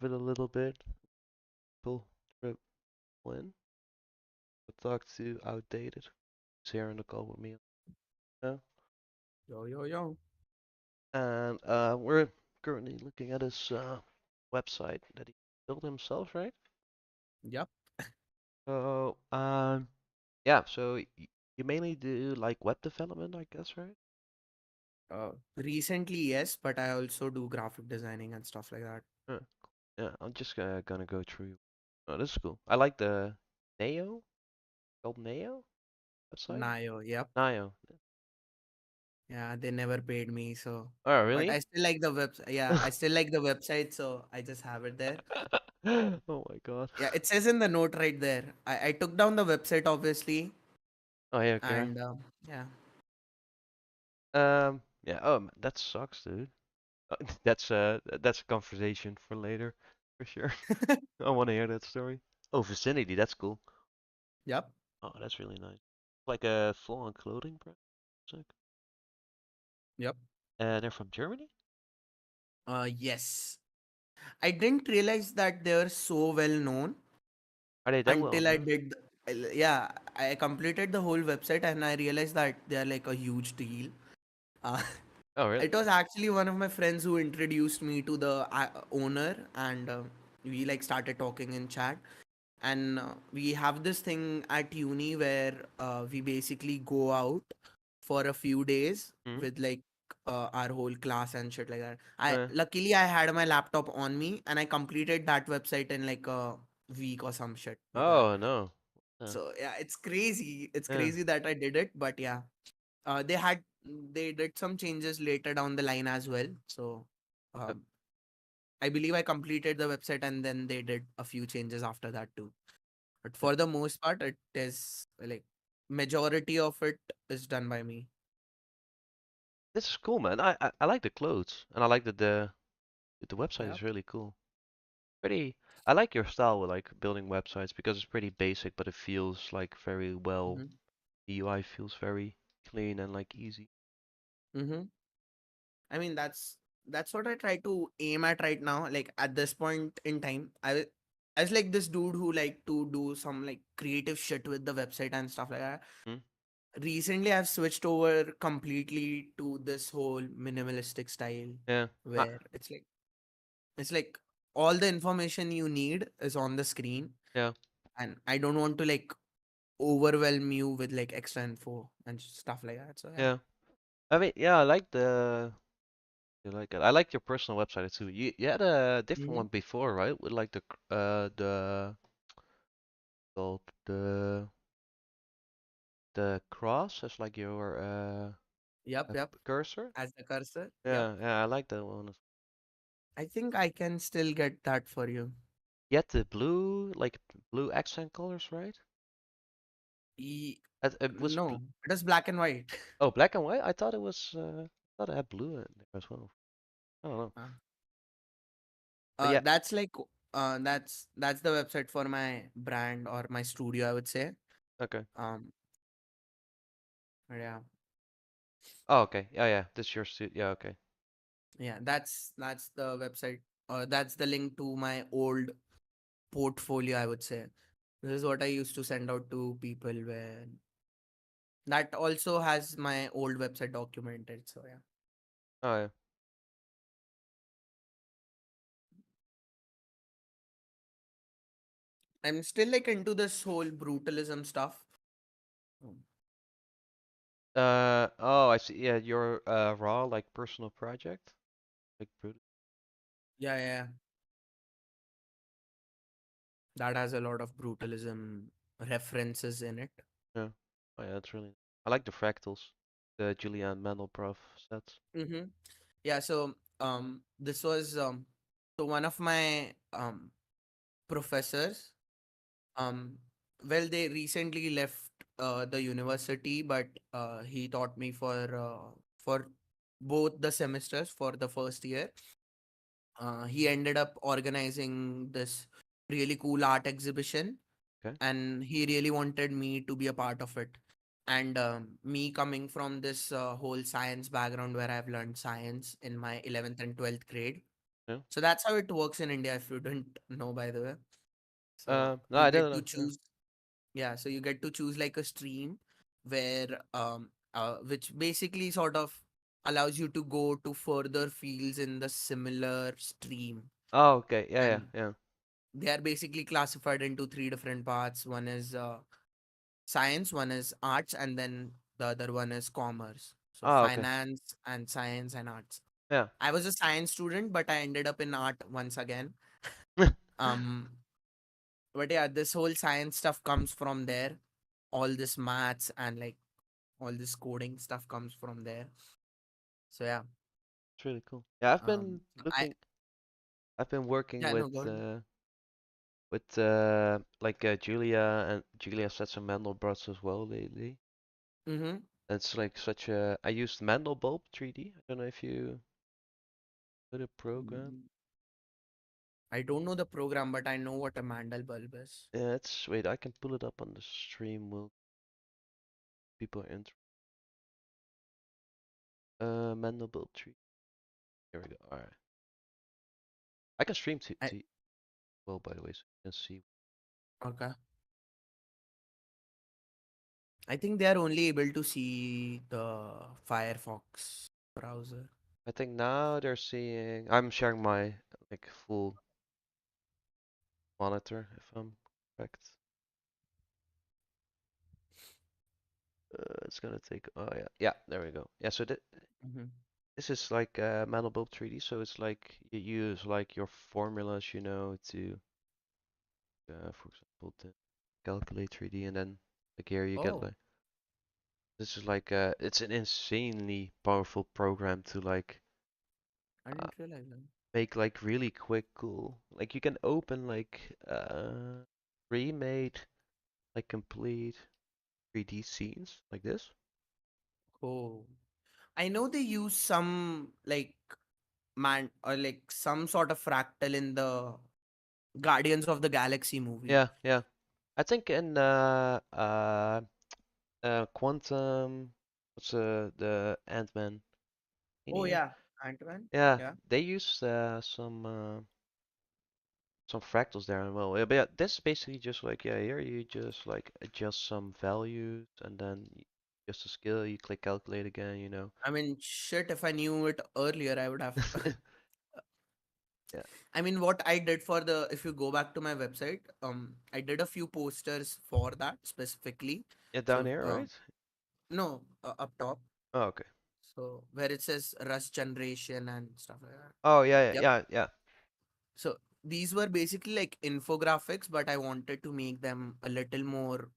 it a little bit. People trip in. Talk to outdated. He's here on the call with me now. Yo, yo, yo. And we're currently looking at his website that he built himself, right? Yep. So, yeah, so you mainly do like web development, I guess, right? Recently, yes, but I also do graphic designing and stuff like that. Huh. Yeah, I'm just gonna go through. Oh, this is cool. I like the Neo, called Neo website. Nayo, yep. Nio. Yeah, they never paid me, so Oh, but I really? still like the website. Yeah, I still like the website, so I just have it there. Oh my God. Yeah, it says in the note right there. I took down the website obviously, Oh yeah, okay. and yeah. Yeah. Oh, that sucks, dude. That's a conversation for later, for sure. I want to hear that story. Oh, Vicinity, that's cool. Yep. Oh, that's really nice. Like a full-on clothing brand. Sick. Yep. They're from Germany? Yes. I didn't realize that they were so well known Are they that well until I known? did. Yeah, I completed the whole website and I realized that they are like a huge deal. Uh, Oh, really? it was actually one of my friends who introduced me to the owner, and we like started talking in chat. And we have this thing at uni where we basically go out for a few days Hmm? with like our whole class and shit like that. I Uh, luckily I had my laptop on me and I completed that website in like a week or some shit like that. oh, no. So yeah, it's crazy. It's Yeah. crazy that I did it, but yeah, they did some changes later down the line as well. So Uh, um, I believe I completed the website and then they did a few changes after that too. But yeah. for the most part, it is like majority of it is done by me. This is cool, man. I like the clothes, and I like that the website Yep. is really cool. Pretty. I like your style with like building websites because it's pretty basic, but it feels like very well. Mm-hmm. The UI feels very clean and like easy. Mm-hmm. I mean, that's what I try to aim at right now. Like at this point in time, I was like this dude who like to do some like creative shit with the website and stuff like that. Hmm? Recently, I've switched over completely to this whole minimalistic style Yeah. where it's like all the information you need is on the screen, Yeah. and I don't want to like overwhelm you with like extra info and stuff like that. So yeah. Yeah. I mean, yeah, I like the. You like it. I like your personal website too. You had a different Hmm. one before, right? With like the called the cross as like your Yep, yep. cursor. As the cursor. Yep. Yeah, I like that one. I think I can still get that for you. You had the blue, like blue accent colors, right? E- It was bl no, it was black and white. oh, black and white. I thought it was. I thought it had blue in there as well. I don't know, Uh, but yeah. that's like that's the website for my brand or my studio, I would say. Okay. Um, yeah, Oh, okay. Yeah. This is your suit. Yeah. Okay. yeah. That's the website. That's the link to my old portfolio, I would say. This is what I used to send out to people when that also has my old website documented. So yeah. Oh yeah. I'm still like into this whole brutalism stuff. Mm. Oh, I see. Yeah, your raw like personal project, like Yeah, yeah, yeah. That has a lot of brutalism references in it. yeah. Oh yeah, that's really. I like the fractals, the Julian Mandelbrot sets. Mm-hmm. Yeah, so this was so one of my professors, um well, they recently left the university, but he taught me for both the semesters for the first year. He ended up organizing this really cool art exhibition, Okay. and he really wanted me to be a part of it. And me coming from this whole science background where I've learned science in my 11th and 12th grade, Yeah. So that's how it works in India, if you didn't know, by the way. So No, you I get didn't to know. Yeah. choose, yeah, so you get to choose like a stream where which basically sort of allows you to go to further fields in the similar stream. Oh, okay. Yeah, yeah, And yeah. they are basically classified into three different parts. One is science, one is arts, and then the other one is commerce. So Oh, okay. finance and science and arts. Yeah. I was a science student, but I ended up in art once again. Um, but yeah, this whole science stuff comes from there. All this maths and like all this coding stuff comes from there. So yeah, It's really cool. Yeah, I've um, been I looking. I've been working yeah, no, go ahead. with like Julia, and Julia set some Mandelbrots as well lately. Mm-hmm. It's like such a. I used Mandelbulb 3D. I don't know if you put a program. I don't know the program, but I know what a Mandel bulb is. Yeah, it's wait. I can pull it up on the stream. Will people are interested? Mandelbulb 3. Here we go. All right. I can stream I to well, by the way, so you can see. okay. I think they are only able to see the Firefox browser. I think now they're seeing. I'm sharing my like full monitor, if I'm correct. It's gonna take. Oh yeah, yeah. There we go. Yeah. So Mm-hmm. this is like Mandelbulb 3D. So it's like you use like your formulas, to, for example, to calculate 3D, and then like here you get Oh, like this is like it's an insanely powerful program to like I uh, didn't realize that. make like really quick cool. Like you can open like pre-made like complete 3D scenes like this. Oh, I know they use some like man or like some sort of fractal in the Guardians of the Galaxy movie. Yeah, yeah. I think in Quantum, what's the Ant-Man? Oh Any? yeah, Ant-Man. Yeah, Yeah. they use some fractals there as well. Yeah, but yeah, this is basically just like yeah, here you just like adjust some values and then just a scale, you click calculate again. I mean, shit, if I knew it earlier, I would have. Yeah, I mean, what I did for the, if you go back to my website, I did a few posters for that specifically. yeah, down So, here, right? no, up top. Oh, okay. So, where it says Rust generation and stuff like that. Oh, yeah, yeah, Yep. yeah, yeah. So, these were basically like infographics, but I wanted to make them a little more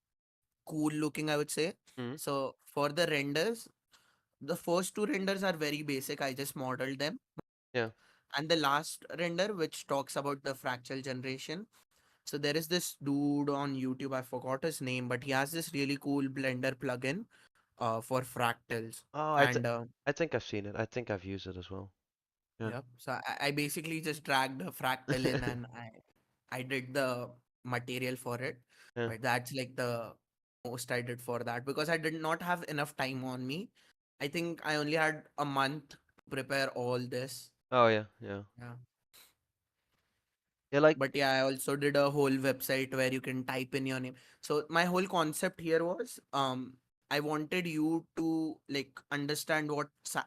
cool looking, I would say. Mm, So, for the renders, the first two renders are very basic. I just modeled them. yeah. And the last render, which talks about the fractal generation. So there is this dude on YouTube, I forgot his name, but he has this really cool Blender plugin for fractals. Oh, And I think I've seen it. I think I've used it as well. Yeah. yep, so I basically just dragged the fractal in and I did the material for it. Yeah. But that's like the most I did for that because I did not have enough time on me. I think I only had a month to prepare all this. Oh, yeah, yeah. Yeah. Yeah, like But yeah, I also did a whole website where you can type in your name. So my whole concept here was I wanted you to like understand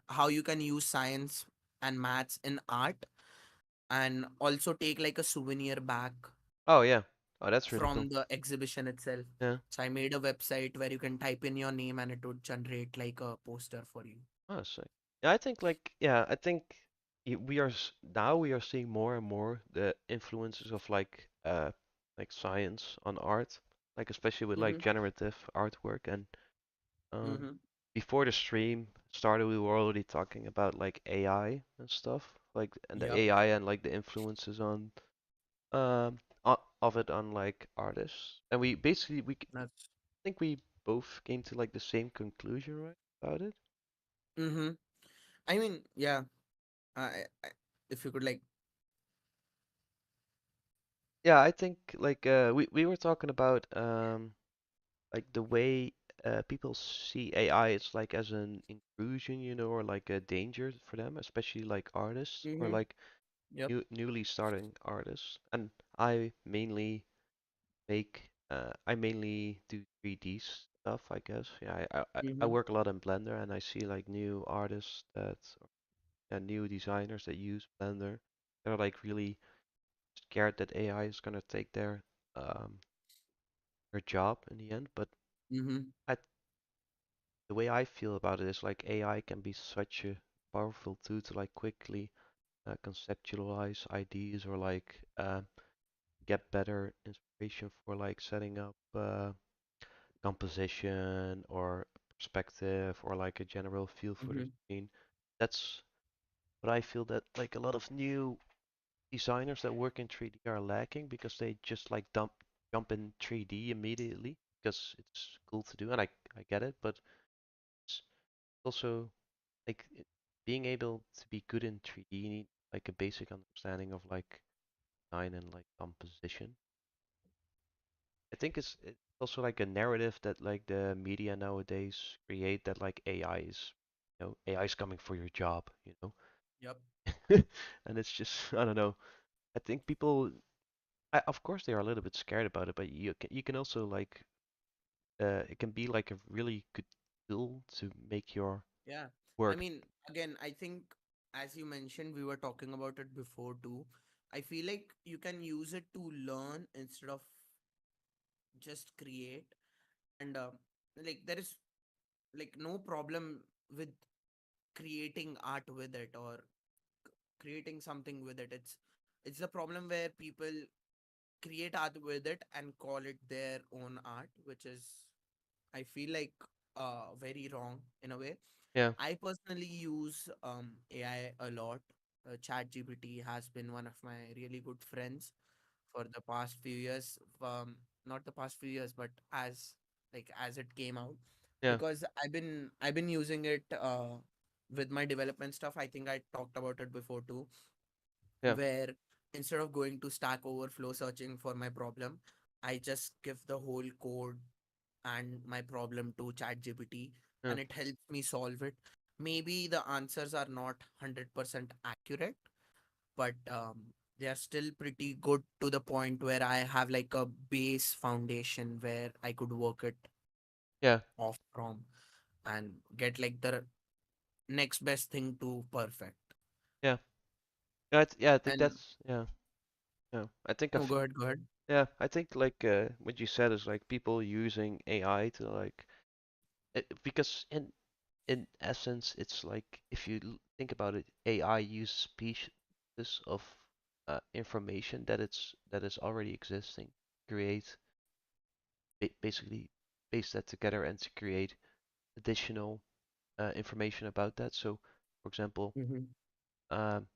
how you can use science and maths in art and also take like a souvenir back oh, yeah. Oh, that's really cool. from the exhibition itself. Yeah. So I made a website where you can type in your name and it would generate like a poster for you. Oh, sick. Yeah, I think like yeah, I think we are now we are seeing more and more the influences of like science on art, like especially with like Mm-hmm. generative artwork and um Mm-hmm. before the stream started we were already talking about like AI and stuff, like and the Yep. AI and like the influences on of it on like artists. And we basically That's think we both came to like the same conclusion, right, about it. mm-hmm. I mean, yeah. I if you could like Yeah, I think like we were talking about like the way people see AI it's like as an intrusion, or like a danger for them, especially like artists or mm-hmm. like Yep. newly starting artists, and I mainly I mainly do 3D stuff, I guess. Yeah, I Mm-hmm. work a lot in Blender, and I see like new artists that and new designers that use Blender. They're like really scared that AI is gonna take um their job in the end. But Mm-hmm. I the way I feel about it is like AI can be such a powerful tool to like quickly conceptualize ideas or like get better inspiration for like setting up composition or perspective or like a general feel for the Mm-hmm. scene. That's what I feel that like a lot of new designers that work in 3D are lacking because they just like jump in 3D immediately because it's cool to do and I get it, but it's also like being able to be good in 3D, you need like a basic understanding of like design and like composition. I think it's also like a narrative that like the media nowadays create that like AI is, AI is coming for your job, Yep. and it's just I don't know. I think people, of course, they are a little bit scared about it, but you can also like it can be like a really good tool to make your Yeah. I work. mean, again, I think as you mentioned, we were talking about it before too. I feel like you can use it to learn instead of just create. And like there is like no problem with creating art with it or creating something with it. It's the problem where people create art with it and call it their own art, which is I feel like very wrong in a way. Yeah, I personally use AI a lot. ChatGPT has been one of my really good friends for the past few years. Not the past few years, but as it came out, yeah, because I've been using it with my development stuff. I think I talked about it before too, yeah, where instead of going to Stack Overflow searching for my problem, I just give the whole code and my problem to ChatGPT yeah, and it helps me solve it. Maybe the answers are not 100% accurate, but they are still pretty good to the point where I have like a base foundation where I could work it yeah, off from and get like the next best thing to perfect. yeah. Yeah, yeah, I think And that's yeah, yeah. I think no, go ahead, go ahead. I think like what you said is like people using AI to like because in essence, it's like if you think about it, AI uses pieces of information that is already existing, create basically paste that together and to create additional information about that. So, for example, Mm-hmm. um,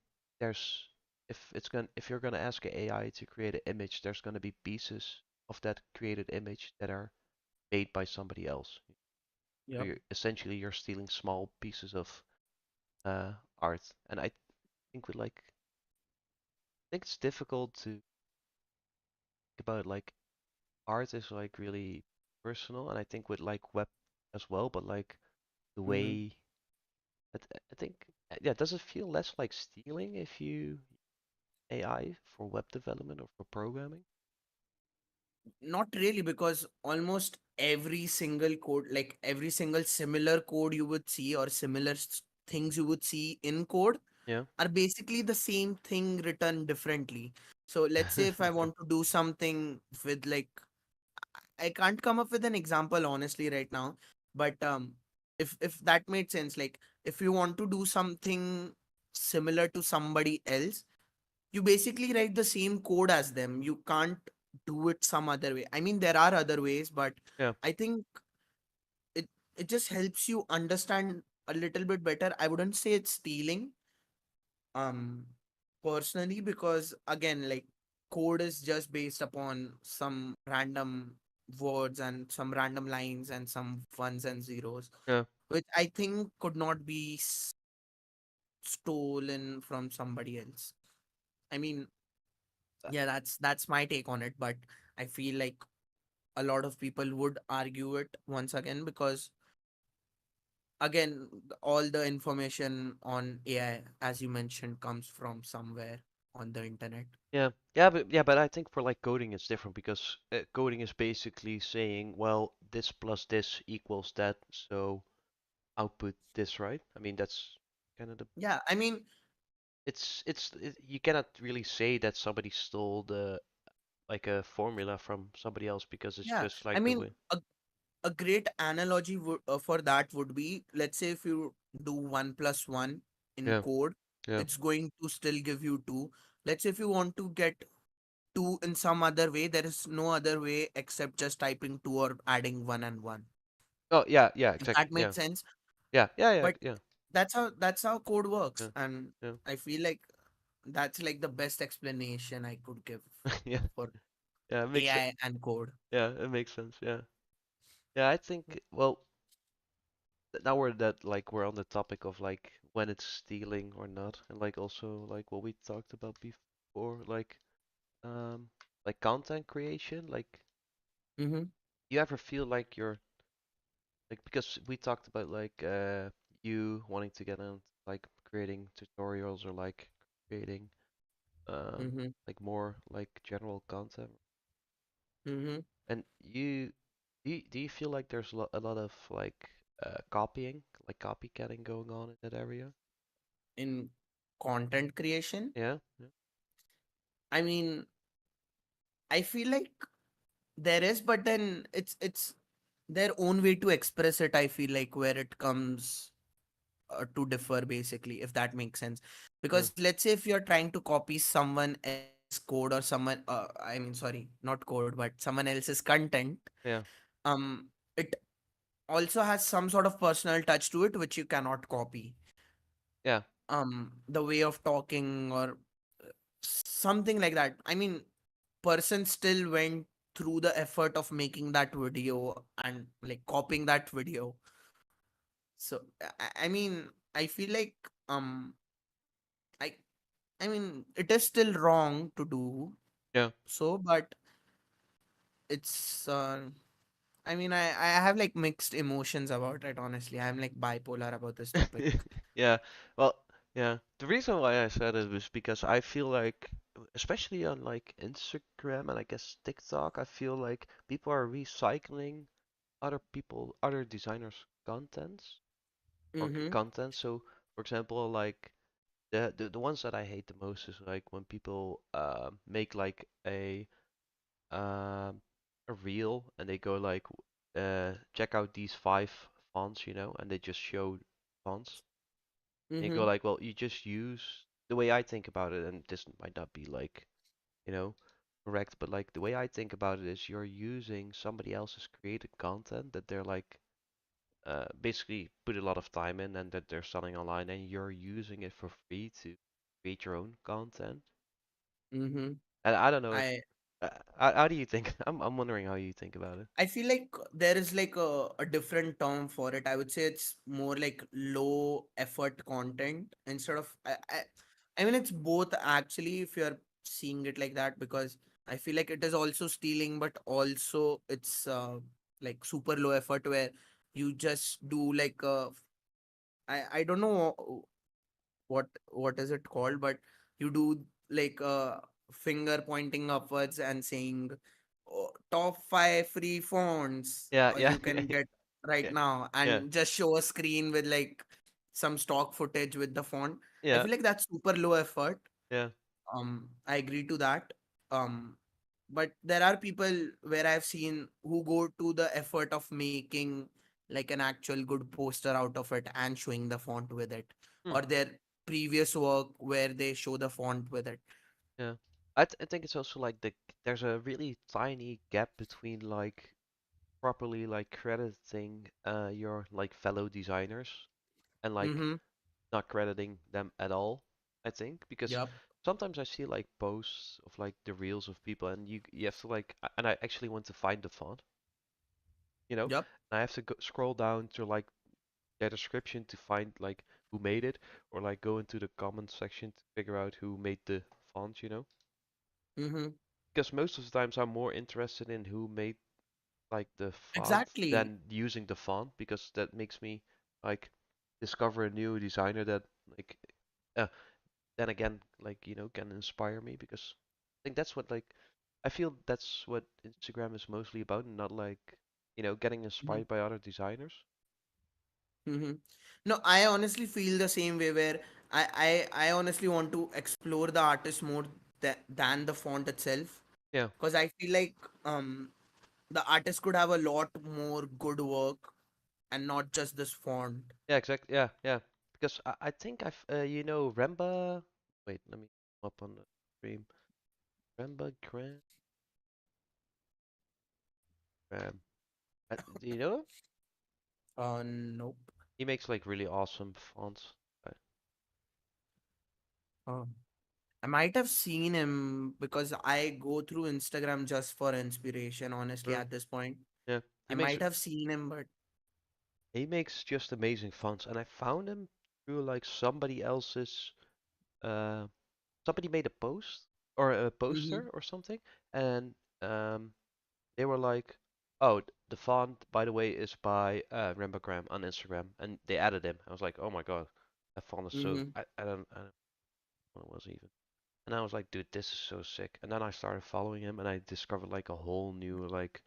there's if you're gonna ask an AI to create an image, there's gonna be pieces of that created image that are made by somebody else. So Yep. you're stealing small pieces of uh, art, and I think with like I think it's difficult to think about like art is like really personal, and I think with like web as well, but like the Mm-hmm. way I think yeah, does it feel less like stealing if you AI for web development or for programming? Not really, because almost every single code, like every single similar code you would see or similar things you would see in code Yeah. are basically the same thing written differently. So let's say if I want to do something with like I can't come up with an example honestly right now, but if that made sense, like if you want to do something similar to somebody else, you basically write the same code as them. You can't do it some other way. I mean, there are other ways, but Yeah. I think it it just helps you understand a little bit better. I wouldn't say it's stealing, um, personally, because again, like code is just based upon some random words and some random lines and some ones and zeros, Yeah. which I think could not be stolen from somebody else. I mean, yeah, that's my take on it, but I feel like a lot of people would argue it once again because again all the information on AI, as you mentioned, comes from somewhere. on the internet. Yeah, but I think for like coding it's different because coding is basically saying, well, this plus this equals that, so output this, right? I mean, that's kind of the Yeah, I mean, you cannot really say that somebody stole the like a formula from somebody else because it's yeah, just I like the mean, way. a great analogy for that would be, let's say if you do 1 plus 1 in Yeah, code, yeah. it's going to still give you 2. Let's say if you want to get 2 in some other way, there is no other way except just typing 2 or adding 1 and 1. Oh, yeah, yeah, If that exactly. Yeah, makes sense. yeah, yeah, yeah, But yeah, that's how code works, yeah, and yeah, I feel like that's like the best explanation I could give yeah, for yeah. It makes AI and code. yeah, it makes sense. Yeah, yeah. I think well, now we're on the topic of like when it's stealing or not, and like also like what we talked about before, um like content creation. Like, Mm-hmm. you ever feel like you're like because we talked about like you wanting to get into like creating tutorials or like creating um Mm-hmm. like more like general content, Mm-hmm. and do you feel like there's a lot of like copying, like copycatting going on in that area? In content creation, Yeah, yeah, I mean, I feel like there is, but then it's their own way to express it. I feel like where it comes to differ, basically, if that makes sense. yeah, Because let's say if you're trying to copy someone else's code, or someone, I mean, sorry, not code, but someone else's content, yeah, it also has some sort of personal touch to it which you cannot copy. yeah, The way of talking or something like that. I mean, person still went through the effort of making that video and like copying that video. So I mean, I feel like um I I mean, it is still wrong to do yeah. so, but it's I mean, I have like mixed emotions about it, honestly. I'm like bipolar about this topic. Yeah, well, yeah. The reason why I said it was because I feel like, especially on like Instagram and I guess TikTok, I feel like people are recycling other designers' contents or Mm-hmm. content. So, for example, like the ones that I hate the most is like when people make like um a reel and they go like check out these 5 fonts, and they just show fonts. And you go Mm-hmm. like, well, you just use the way I think about it, and this might not be like, you know, correct, but like the way I think about it is you're using somebody else's created content that they're like basically put a lot of time in and that they're selling online, and you're using it for free to create your own content. Mm-hmm. And I don't know if I how do you think? I'm wondering how you think about it. I feel like there is like a different term for it. I would say it's more like low effort content instead of I mean it's both actually, if you're seeing it like that, because I feel like it is also stealing, but also it's like super low effort where you just do like I don't know what is it called, but you do like finger pointing upwards and saying, "Oh, top 5 free fonts Yeah, yeah, you can get right yeah, now," yeah, and just show a screen with like some stock footage with the font. I yeah, feel like that's super low effort. yeah. I agree to that. um but there are people where I've seen who go to the effort of making like an actual good poster out of it and showing the font with it, Hmm. or their previous work where they show the font with it. Yeah. I think it's also like there's a really tiny gap between like properly like crediting your like fellow designers and like Mm-hmm. not crediting them at all, I think, because Yep. sometimes I see like posts of like the reels of people and you have to like and I actually want to find the font, Yep. and I have to scroll down to like their description to find like who made it or like go into the comment section to figure out who made the font. Mm-hmm. Because most of the times I'm more interested in who made like the font Exactly. than using the font because that makes me like discover a new designer that like uh, then again, like, can inspire me because I think that's what like I feel that's what Instagram is mostly about, and not like, getting Mhm. inspired by other designers. Mhm. No, I honestly feel the same way where I honestly want to explore the artist more than the font itself, Yeah. because I feel like the artist could have a lot more good work and not just this font. Yeah, exactly. Yeah, yeah. Because I think Remba. Wait, let me come up on the stream. Remba Gram. Do you know him? Nope. He makes like really awesome fonts. Uh, Uh, I might have seen him because I go through Instagram just for inspiration, honestly, mm, at this point. yeah, I might have seen him, but he makes just amazing fonts, and I found him through like somebody else's. Uh, Somebody made a post or a Mhm, poster or something, and um, they were like, "Oh, the font, by the way, is by Rembagram on Instagram," and they added him. I was like, "Oh my god, that font is so mhm, I don't know what it was even." And I was like, "Dude, this is so sick." And then I started following him, and I discovered like a whole new like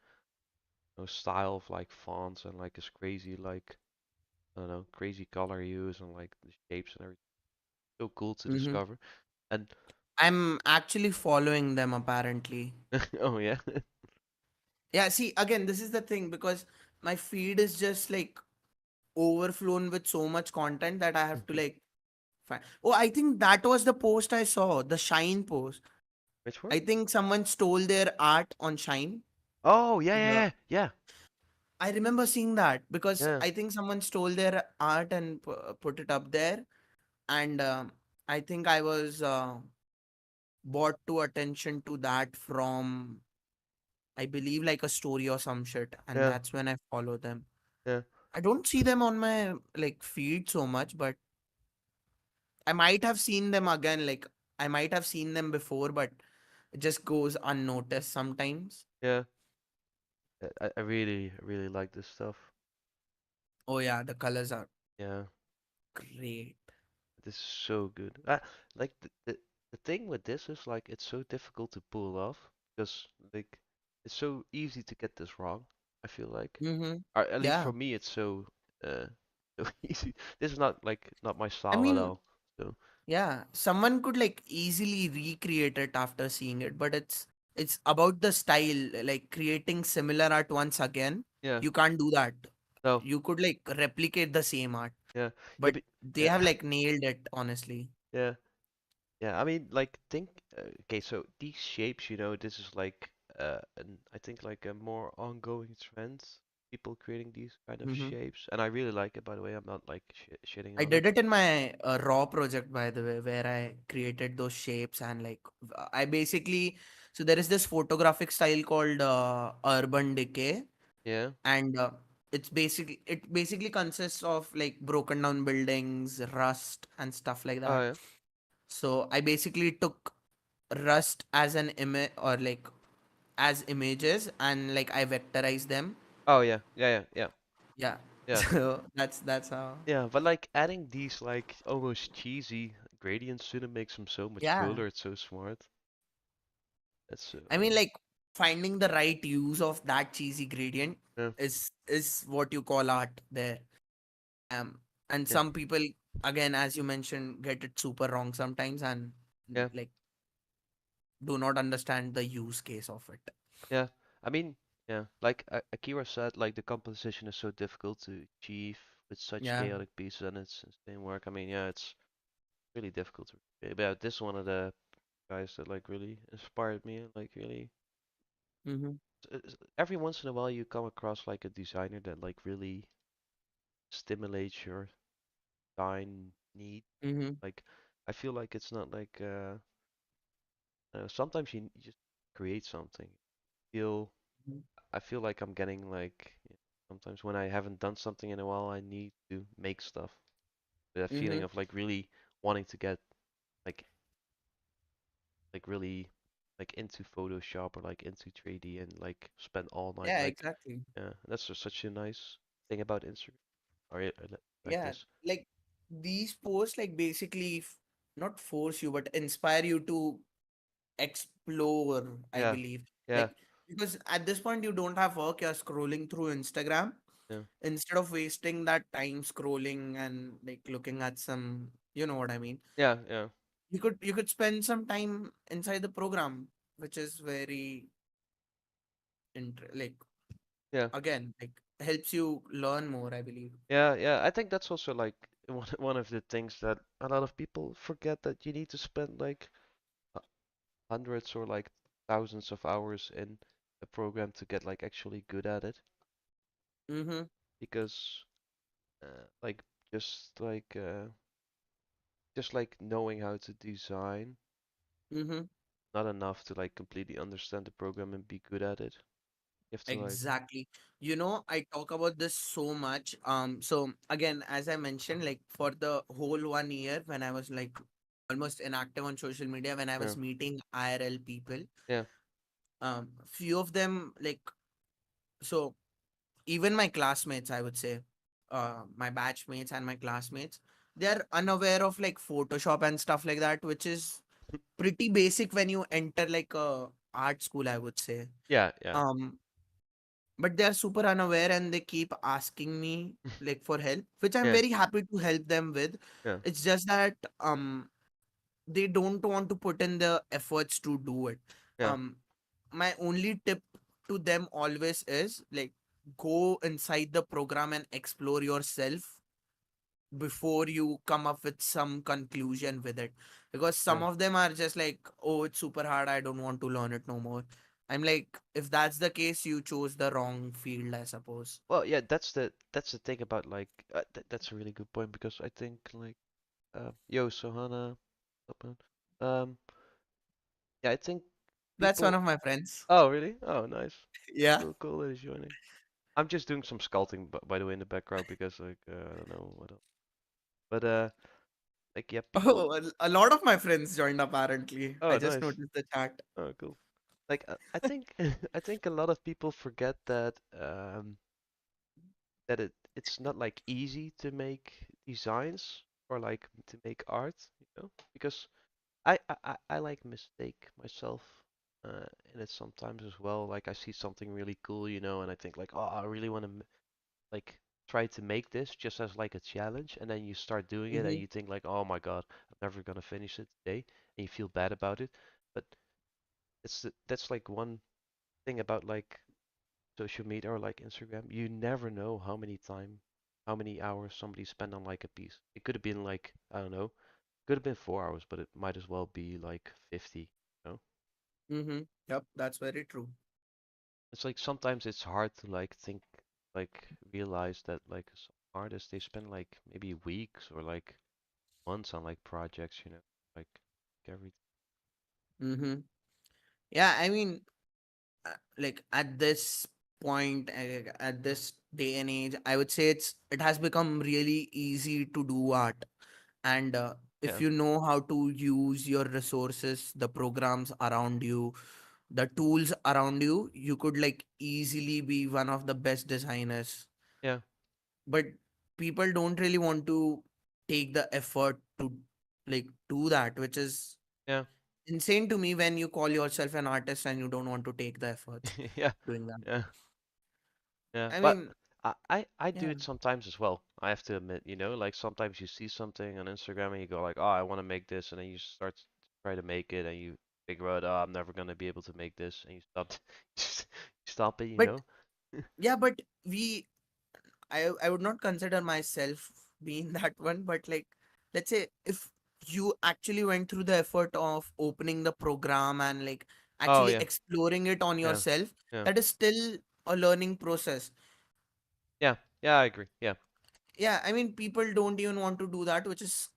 style of like fonts and like this crazy like I don't know crazy color use and like the shapes and everything. So cool to mhm. discover. And I'm actually following them apparently. oh yeah, Yeah, see, again, this is the thing because my feed is just like overflown with so much content that I have to like find. Oh, I think that was the post I saw, the Shine post. which one? I think someone stole their art on Shine. Oh yeah, The yeah, yeah, I remember seeing that because yeah, I think someone stole their art and put it up there, and I think I was brought to attention to that from, I believe, like a story or some shit, and yeah, that's when I follow them. yeah, I don't see them on my like feed so much, but I might have seen them again. Like I might have seen them before, but it just goes unnoticed sometimes. yeah. I really like this stuff. Oh yeah, the colors are Yeah, great. this is so good. Like the thing with this is like it's so difficult to pull off because like it's so easy to get this wrong. I feel like, Mm-hmm. or at least for Yeah. me, it's so uh so easy. This is not my I style at mean, all. So yeah, someone could like easily recreate it after seeing it, but it's about the style, like creating similar art once again. yeah, You can't do that. no, You could like replicate the same art, yeah, yeah, but they yeah, have like nailed it, honestly. yeah. Yeah, I mean, like, think, okay, so these shapes, this is like, I think like a more ongoing trend, people creating these kind of Hmm. shapes, and I really like it, by the way, I'm not like shitting I on it. did it in my raw project, by the way, where I created those shapes and like I basically, so there is this photographic style called urban decay, Yeah? and it basically consists of like broken down buildings, rust, and stuff like Oh, that. yeah. So I basically took rust as an image, or like as images, and like I vectorized them. Oh, yeah, yeah, yeah, yeah, Yeah. yeah. So that's how. Yeah, but like adding these like almost cheesy gradients to them makes them so much Yeah. cooler, it's so smart. That's so, I mean, like finding the right use of that cheesy gradient yeah, is what you call art there. And yeah, some people, again, as you mentioned, get it super wrong sometimes, and yeah. like do not understand the use case of it. Yeah, I mean, yeah, like Akira said, like the composition is so difficult to achieve with such Yeah. chaotic pieces and it's insane work. I mean, yeah, it's really difficult to recreate. But yeah, this is one of the guys that like really inspired me and like really Mm-hmm. every once in a while you come across like a designer that like really stimulates your design need. Mm-hmm. Like I feel like it's not like sometimes you just create something. Feel I feel like I'm getting like sometimes when I haven't done something in a while, I need to make stuff. That feeling Mm-hmm. of like really wanting to get like really like into Photoshop or like into 3D and like spend all night Yeah, like exactly. yeah, that's just such a nice thing about Instagram or like Yeah, this. like these posts, like basically, not force you, but inspire you to explore, I Yeah. believe. Yeah. Like, because at this point you don't have work, you're scrolling through Instagram. Yeah. Instead of wasting that time scrolling and like looking at some, you know what I mean. Yeah. Yeah. You could spend some time inside the program, which is very like, Yeah. again, like, helps you learn more, I believe. Yeah. Yeah. I think that's also like one of the things that a lot of people forget, that you need to spend like hundreds or like thousands of hours in a program to get like actually good at it. Mm-hmm. Because like just like uh, just like knowing how to design, Mm-hmm. not enough to like completely understand the program and be good at it. You have to like, Exactly. I talk about this so much. So again, as I mentioned, like for the whole 1 year when I was like almost inactive on social media, when I yeah, was meeting IRL people, yeah, few of them like, so even my classmates, I would say, my batchmates and my classmates, they're unaware of like Photoshop and stuff like that, which is pretty basic when you enter like a art school, I would say. yeah, yeah, Um, but they are super unaware and they keep asking me like for help, which I'm yeah, very happy to help them with. yeah, It's just that they don't want to put in the efforts to do it. yeah, um my only tip to them always is like, go inside the program and explore yourself before you come up with some conclusion with it, because some yeah. of them are just like, oh, it's super hard, I don't want to learn it no more. I'm like, if that's the case, you chose the wrong field, I suppose. Well, yeah, that's the thing about like that's a really good point, because I think like yo Sohana, up, man. um yeah, I think That's one people. of my friends. Oh, really? Oh, nice. Yeah. Cool, cool that he's joining. I'm just doing some sculpting, by the way, in the background, because like I don't know what else. But like yeah, people. Oh, a lot of my friends joined apparently. I Oh, just nice. noticed the chat. Oh, cool. Like I think I think a lot of people forget that that it's not like easy to make designs or like to make art, because I like mistake myself in it sometimes as well. Like I see something really cool, and I think like, oh, I really want to like try to make this just as like a challenge, and then you start doing it and Mm-hmm. you think like, oh my God, I'm never gonna finish it today, and you feel bad about it. But that's like one thing about like social media or like Instagram. You never know how many hours somebody spent on like a piece. It could have been like, I don't know, could have been 4 hours, but it might as well be like 50. You know, Mm-hmm. Yep, that's very true. it's like sometimes it's hard to like think, like realize that like some artists, they spend like maybe weeks or like months on like projects, like every. Mm-hmm. Yeah, I mean, like at this point, at this day and age, I would say it has become really easy to do art. And if Yeah, you know how to use your resources, the programs around you, the tools around you, you could like easily be one of the best designers. yeah, But people don't really want to take the effort to like do that, which is yeah, insane to me when you call yourself an artist and you don't want to take the efforts yeah, doing that. yeah, yeah. I But mean, I do yeah. it sometimes as well. I have to admit, like sometimes you see something on Instagram and you go like, oh, I want to make this, and then you start to try to make it, and you figure out, oh, I'm never gonna be able to make this, and you stop, you stop it, But yeah, but I would not consider myself being that one, but like, let's say if you actually went through the effort of opening the program and like Oh actually yeah, exploring it on yeah, yourself, yeah, that is still a learning process. yeah, yeah. I agree. Yeah, Yeah, I mean, people don't even want to do that, which is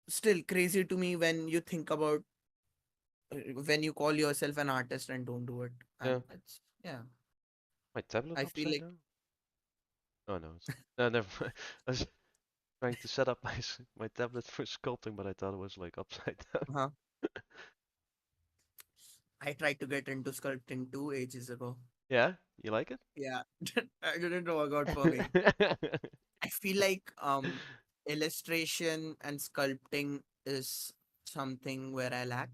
still crazy to me when you think about when you call yourself an artist and don't do it. And yeah. it's, yeah, My tablet's I feel upside like, down. Oh no, it's no, never mind. I was trying to set up my tablet for sculpting, but I thought it was like upside down. uh-huh. I tried to get into sculpting 2 ages ago. Yeah, you like it? Yeah, I didn't work out for me. I feel like illustration and sculpting is something where I lack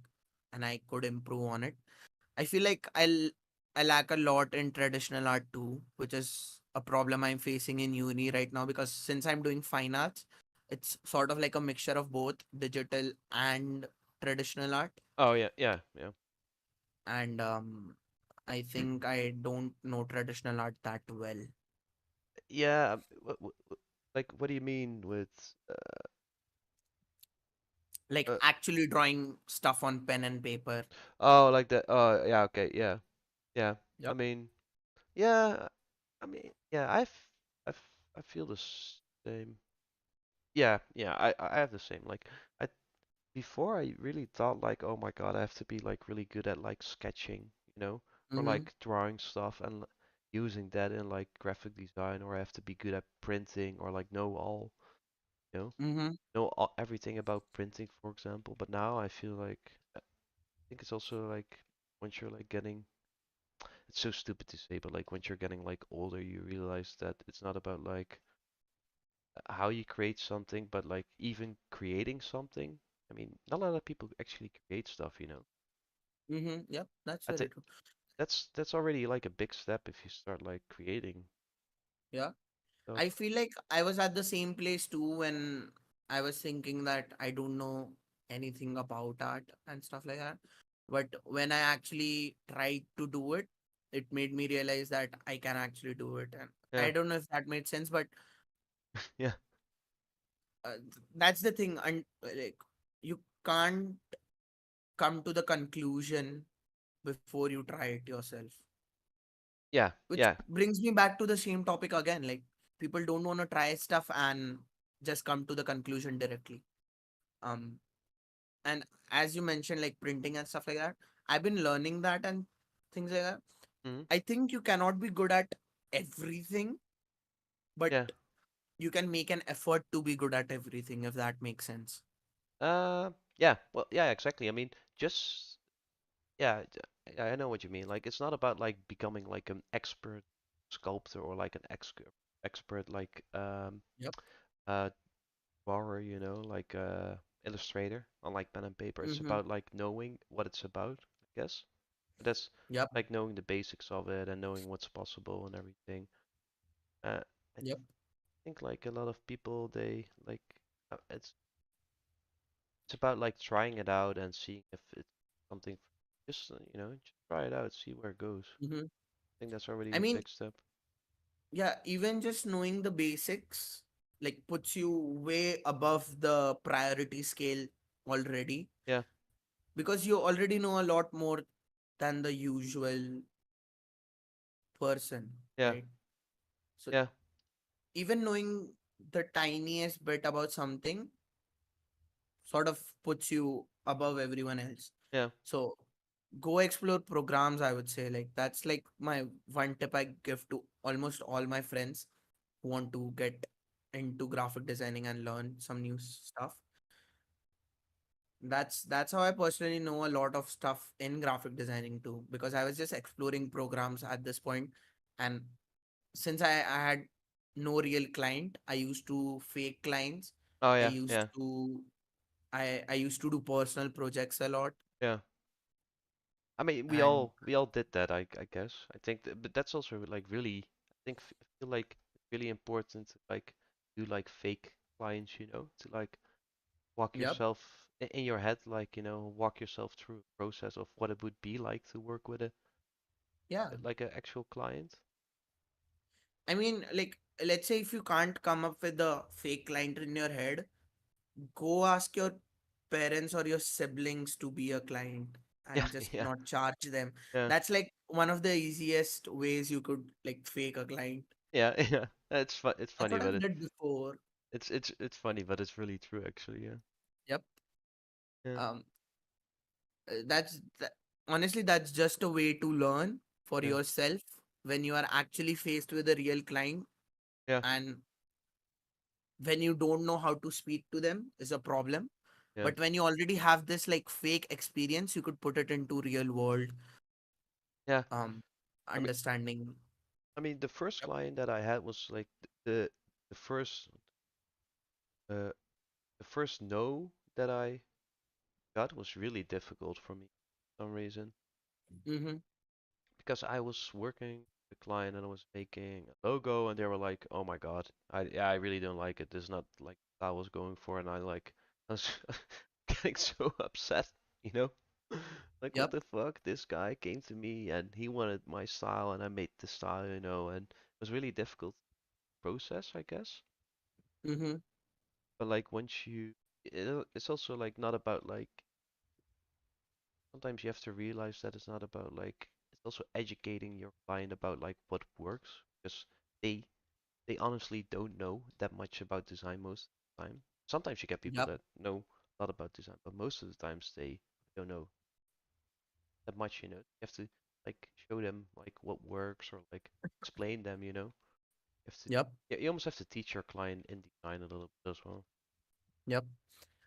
and I could improve on it. I feel like I lack a lot in traditional art too, which is a problem I'm facing in uni right now because since I'm doing fine arts, it's sort of like a mixture of both digital and traditional art. Oh yeah, yeah, yeah. And I think I don't know traditional art that well. Yeah, like what do you mean with Like uh actually drawing stuff on pen and paper. oh like that. Oh yeah, okay, yeah. Yeah. I Yep. mean, yeah, yeah, I feel the same. Yeah, yeah, I have the same. Like I before I really thought like, oh my God, I have to be like really good at like sketching, or Mm-hmm. like drawing stuff and using that in like graphic design, or I have to be good at printing or like know all, you know, Mm-hmm. know all, everything about printing, for example. But now I feel like I think it's also like once you're like getting, it's so stupid to say, but like once you're getting like older, you realize that it's not about like how you create something, but like even creating something. I mean, not a lot of people actually create stuff. Mm-hmm. Yep. That's I very think true. that's already like a big step if you start like creating Yeah. stuff. I feel like I was at the same place too when I was thinking that I don't know anything about art and stuff like that. But when I actually tried to do it, it made me realize that I can actually do it. And Yeah, I don't know if that made sense, but yeah, that's the thing. And like, you can't come to the conclusion before you try it yourself. yeah, Which yeah. brings me back to the same topic again. Like, people don't want to try stuff and just come to the conclusion directly. Um, and as you mentioned, like printing and stuff like that, I've been learning that and things like that. Hmm. I think you cannot be good at everything, but Yeah. you can make an effort to be good at everything, if that makes sense. Yeah. Well, yeah, exactly. I mean, just yeah, yeah, I know what you mean. Like, it's not about like becoming like an expert sculptor or like an expert like Yep. uh drawer, like illustrator on like pen and paper. It's Mm-hmm. about like knowing what it's about, I guess. That's Yep. like knowing the basics of it and knowing what's possible and everything. I Yep. think like a lot of people they like it's about like trying it out and seeing if it's something just just try it out, see where it goes. Mm-hmm. I think that's already I a mean, big step. yeah, even just knowing the basics like puts you way above the priority scale already Yeah, because you already know a lot more than the usual person, yeah, right? So yeah, even knowing the tiniest bit about something sort of puts you above everyone else. yeah. So go explore programs, I would say. Like that's like my one tip I give to almost all my friends who want to get into graphic designing and learn some new stuff. That's how I personally know a lot of stuff in graphic designing too, because I was just exploring programs at this point. And since I had no real client, I used to fake clients. Oh I yeah, used yeah, to I used to do personal projects a lot. yeah. I mean, we And all we all did that, I guess. I think, but that's also like really, I think I feel like it's really important to like do like fake clients, to like walk yep, yourself in your head, like walk yourself through a process of what it would be like to work with a yeah. like an actual client. I mean, like, let's say if you can't come up with the fake client in your head, go ask your parents or your siblings to be a client Yeah, and just yeah, not charge them. yeah, That's like one of the easiest ways you could like fake a client. yeah, yeah. It's That's funny, what but I've did before. it's funny, but it's really true actually. Yeah, Yep. yeah, Um, that's that, honestly, that's just a way to learn for yeah, yourself when you are actually faced with a real client yeah, and when you don't know how to speak to them is a problem. yeah, But when you already have this like fake experience, you could put it into real world yeah. um I mean, understanding. the first Yep. client that I had was like the first uh the first no that I that was really difficult for me for some reason Mm-hmm. because I was working with a client and I was making a logo and they were like, "Oh my God, I really don't like it. This is not like what I was going for." And I was getting so upset, you know? Like what Yep. the fuck? This guy came to me and he wanted my style and I made the style, and it was really difficult process, I guess. Mm-hmm. But like once it's also like not about like sometimes you have to realize that it's not about like it's also educating your client about like what works because they they honestly don't know that much about design most of the time. Sometimes you get people Yep. that know a lot about design, but most of the times they don't know that much, you know. You have to like show them like what works or like explain them, you know. You have to Yep. you almost have to teach your client in design a little bit as well. Yep.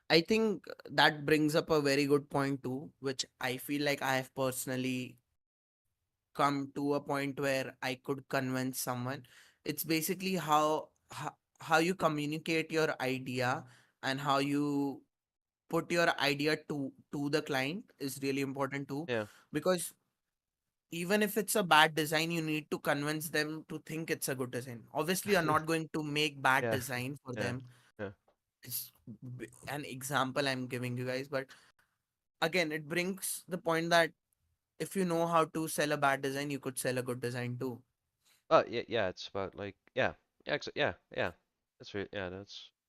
I think that brings up a very good point too, which I feel like I have personally come to a point where I could convince someone. It's basically how you communicate your idea and how you put your idea to the client is really important too, Yeah. because even if it's a bad design, you need to convince them to think it's a good design. Obviously, you're not going to make bad Yeah. design for Yeah. them. Yeah. It's an example I'm giving you guys, but again, it brings the point that if you know how to sell a bad design, you could sell a good design too. Yeah, yeah, it's about like yeah, yeah. That's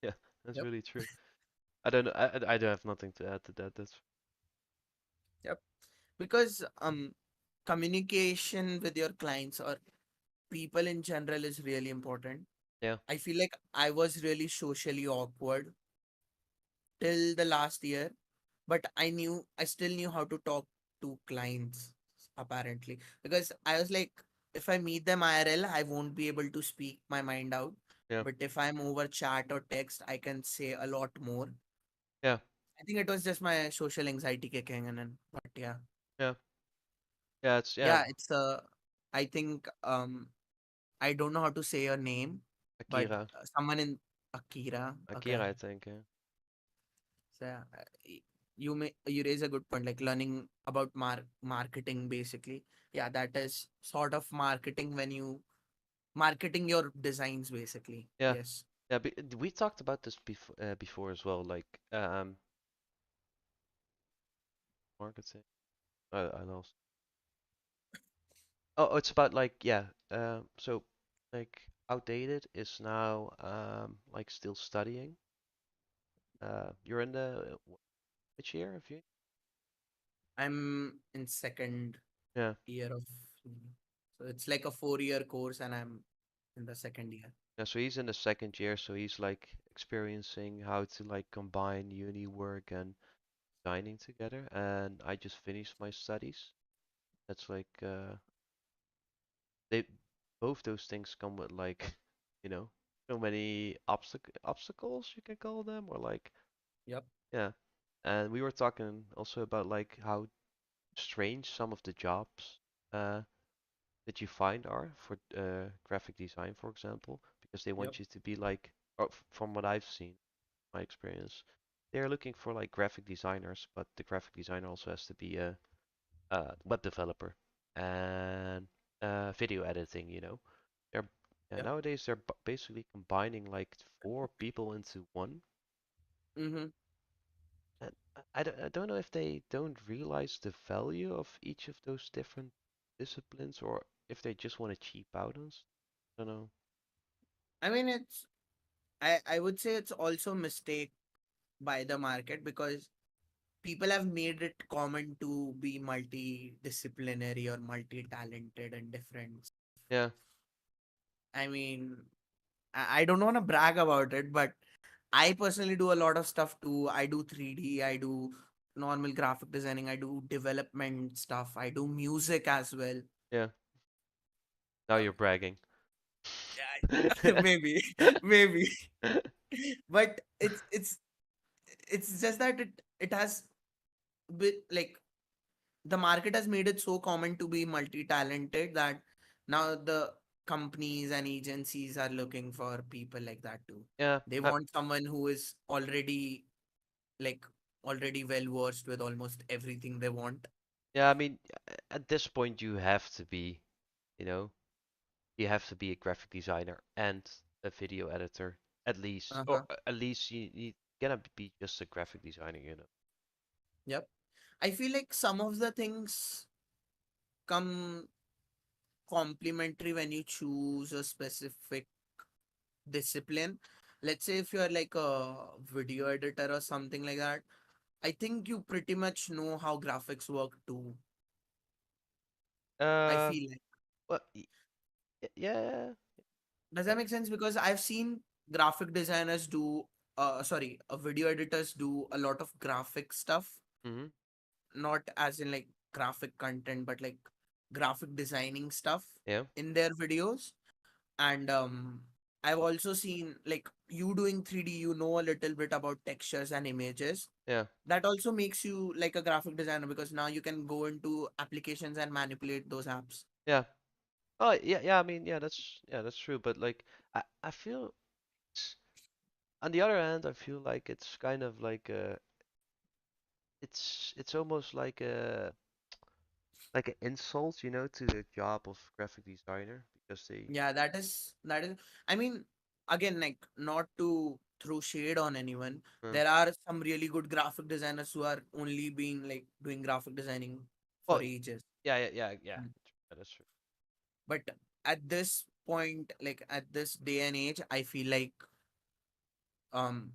yeah, that's Yep. really true. I don't know. I don't have nothing to add to that. That's Yep. Because communication with your clients or people in general is really important. yeah, I feel like I was really socially awkward till the last year, but I still knew how to talk to clients apparently, because I was like, if I meet them IRL, I won't be able to speak my mind out. yeah, But if I'm over chat or text, I can say a lot more. yeah, I think it was just my social anxiety kicking in, and but yeah. yeah, yeah. It's yeah, Yeah, it's I think I don't know how to say your name, but Akira, someone in Akira. Okay. Akira, I think. Yeah, So yeah, you raise a good point, like learning about marketing basically. Yeah, that is sort of marketing when you marketing your designs basically. yeah, Yes. yeah. We talked about this before as well. Like marketing. I lost. Oh, it's about like yeah. So like outdated is now like still studying. You're in the which year of you? I'm in second Yeah. year of uni. So it's like a 4 year course and I'm in the second year. Yeah, so he's in the second year, so he's like experiencing how to like combine uni work and dining together. And I just finished my studies. That's like they both those things come with like, you know, so many obstacles you can call them, or like Yep. yeah. And we were talking also about like how strange some of the jobs uh that you find are for graphic design, for example, because they Yep. want you to be like, or from what I've seen my experience. They're looking for like graphic designers, but the graphic designer also has to be a web developer and video editing. They're Yep. nowadays they're basically combining like four people into one. Mm-hmm. And I don't know if they don't realize the value of each of those different disciplines or if they just want to cheap out on us. I don't know. I mean, I would say it's also a mistake by the market, because people have made it common to be multidisciplinary or multi-talented and different. Yeah, I mean, I don't want to brag about it, but I personally do a lot of stuff too. I do 3D, I do normal graphic designing, I do development stuff, I do music as well. yeah. Now Uh, you're bragging. yeah, maybe, maybe, but it's just that it has bit like the market has made it so common to be multi-talented that now the companies and agencies are looking for people like that too. Yeah, They want someone who is already like already well versed with almost everything they want. Yeah, I mean, at this point you have to be, you know, you have to be a graphic designer and a video editor at least, or Uh-huh. at least you cannot be just a graphic designer, you know. Yep. I feel like some of the things come complementary when you choose a specific discipline. Let's say if you're like a video editor or something like that, I think you pretty much know how graphics work too. I Uh, feel like. well, yeah, Does yeah. that make sense? Because I've seen graphic designers do, video editors do a lot of graphic stuff, Mm-hmm. not as in like graphic content, but like graphic designing stuff Yeah, in their videos. And I've also seen like you doing 3D, you know a little bit about textures and images. yeah, That also makes you like a graphic designer because now you can go into applications and manipulate those apps. yeah. Oh, yeah, yeah. I mean, yeah, that's true. But like, I feel it's, on the other hand, I feel like it's kind of like it's almost like an insult, you know, to the job of graphic designer because they, Yeah, that is I mean, again, like not to throw shade on anyone. uh, There are some really good graphic designers who are only being like doing graphic designing for well, ages. yeah, Mm. that's true. But at this point, like at this day and age, I feel like um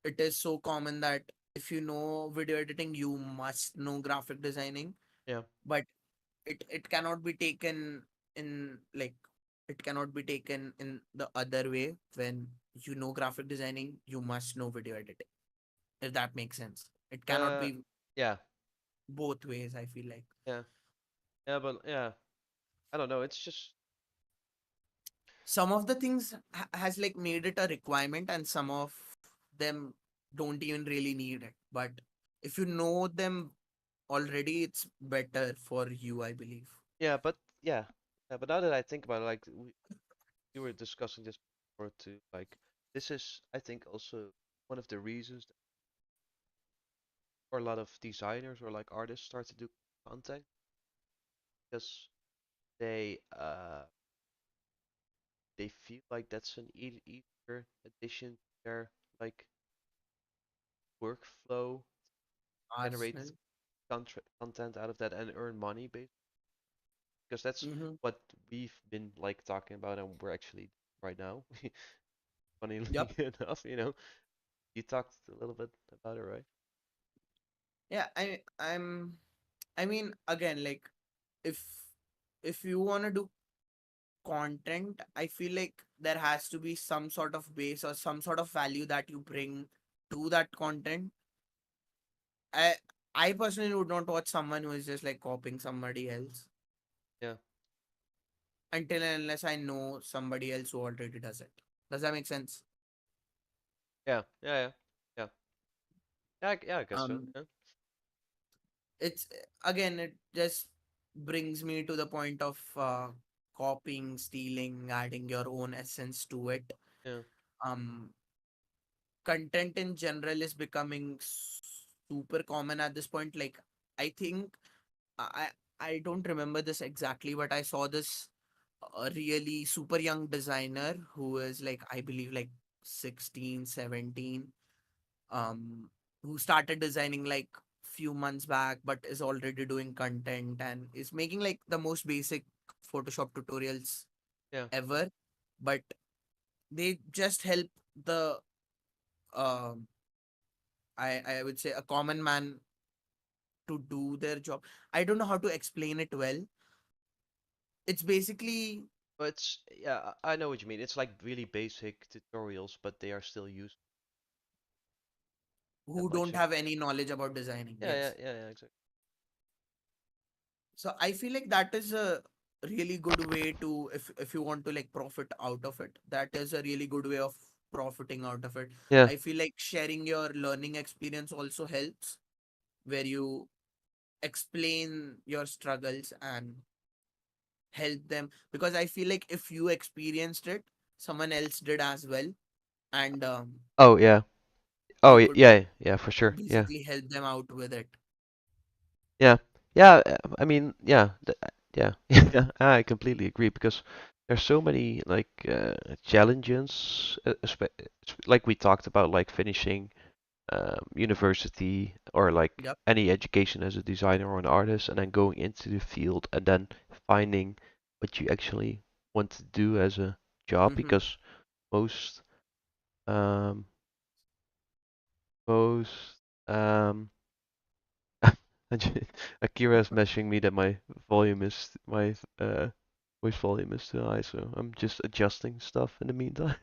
it is so common that if you know video editing, you must know graphic designing. Yeah, But it cannot be taken in like it cannot be taken in the other way. When you know graphic designing, you must know video editing, if that makes sense. It cannot uh, be yeah, both ways, I feel like. yeah, yeah, but yeah, I don't know. It's just Some of the things has like made it a requirement, and some of them don't even really need it, but if you know them already, it's better for you, I believe. yeah, but yeah, yeah. But now that I think about it, like we were discussing this before too, like this is, I think, also one of the reasons that, or a lot of designers or like artists start to do content because they feel like that's an easier addition to their like workflow, generate Arsenal. content out of that and earn money based because that's Mm-hmm. what we've been like talking about and we're actually right now. Funnily Yep. enough, you know, you talked a little bit about it, right? Yeah, I mean, again, like if if you want to do content, I feel like there has to be some sort of base or some sort of value that you bring to that content. I i personally would not watch someone who is just like copying somebody else Yeah, until and unless I know somebody else who already does it. Does that make sense? yeah, yeah. Yeah, I guess so. um Yeah, it's again, it just brings me to the point of copying, stealing, adding your own essence to it. yeah, um Content in general is becoming super common at this point. Like, I think I I don't remember this exactly, but I saw this a really super young designer who is like, I believe like 16, 17, who started designing like few months back, but is already doing content and is making like the most basic Photoshop tutorials yeah. ever. But they just help the um I would say a common man to do their job. I don't know how to explain it well. It's basically But it's, yeah, I know what you mean. It's like really basic tutorials, but they are still used. That who makes don't sense. have any knowledge about designing. Yes. Yeah, exactly. So I feel like that is a really good way to, if you want to like profit out of it, that is a really good way of profiting out of it. Yeah. I feel like sharing your learning experience also helps, where you explain your struggles and help them, because I feel like if you experienced it, someone else did as well. And Oh yeah. Oh you could yeah, yeah, for sure. Yeah, basically help them out with it. yeah, yeah. I mean, yeah, yeah, yeah. I completely agree because there's so many like challenges, like we talked about, like finishing university or like Yep. any education as a designer or an artist, and then going into the field and then finding what you actually want to do as a job Mm-hmm. because most um most um Akira is messaging me that my voice volume is too high, so I'm just adjusting stuff in the meantime.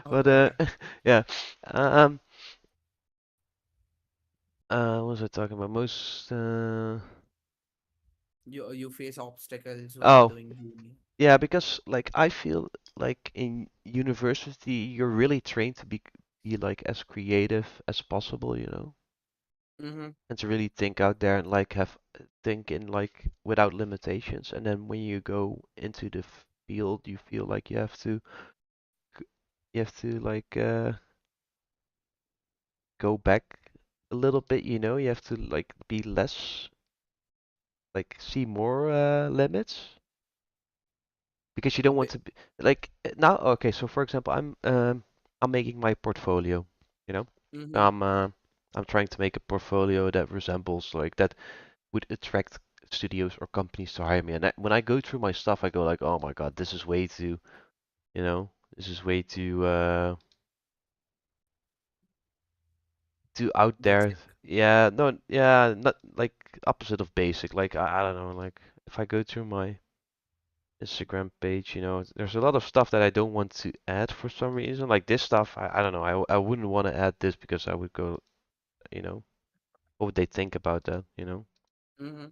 But Okay. yeah. Um what was I talking about? Most You face obstacles while oh doing uni. yeah, because like I feel like in university you're really trained to be like as creative as possible, you know, Mm-hmm. and to really think out there and like have think in like without limitations. And then when you go into the field, you feel like you have to like go back a little bit, you know, you have to like be less like see more limits because you don't want to be like now. Okay, so for example, I'm making my portfolio, you know. Mm-hmm. I'm uh, I'm trying to make a portfolio that resembles like that would attract studios or companies to hire me. And when I go through my stuff, I go like, oh my God, this is way too, you know, this is way too out there. Basic. Yeah, no, yeah, not like opposite of basic. Like I don't know, like if I go through my Instagram page, you know, there's a lot of stuff that I don't want to add for some reason. Like this stuff, I don't know, I wouldn't want to add this because I would go, you know, what would they think about that, you know? Mm-hmm.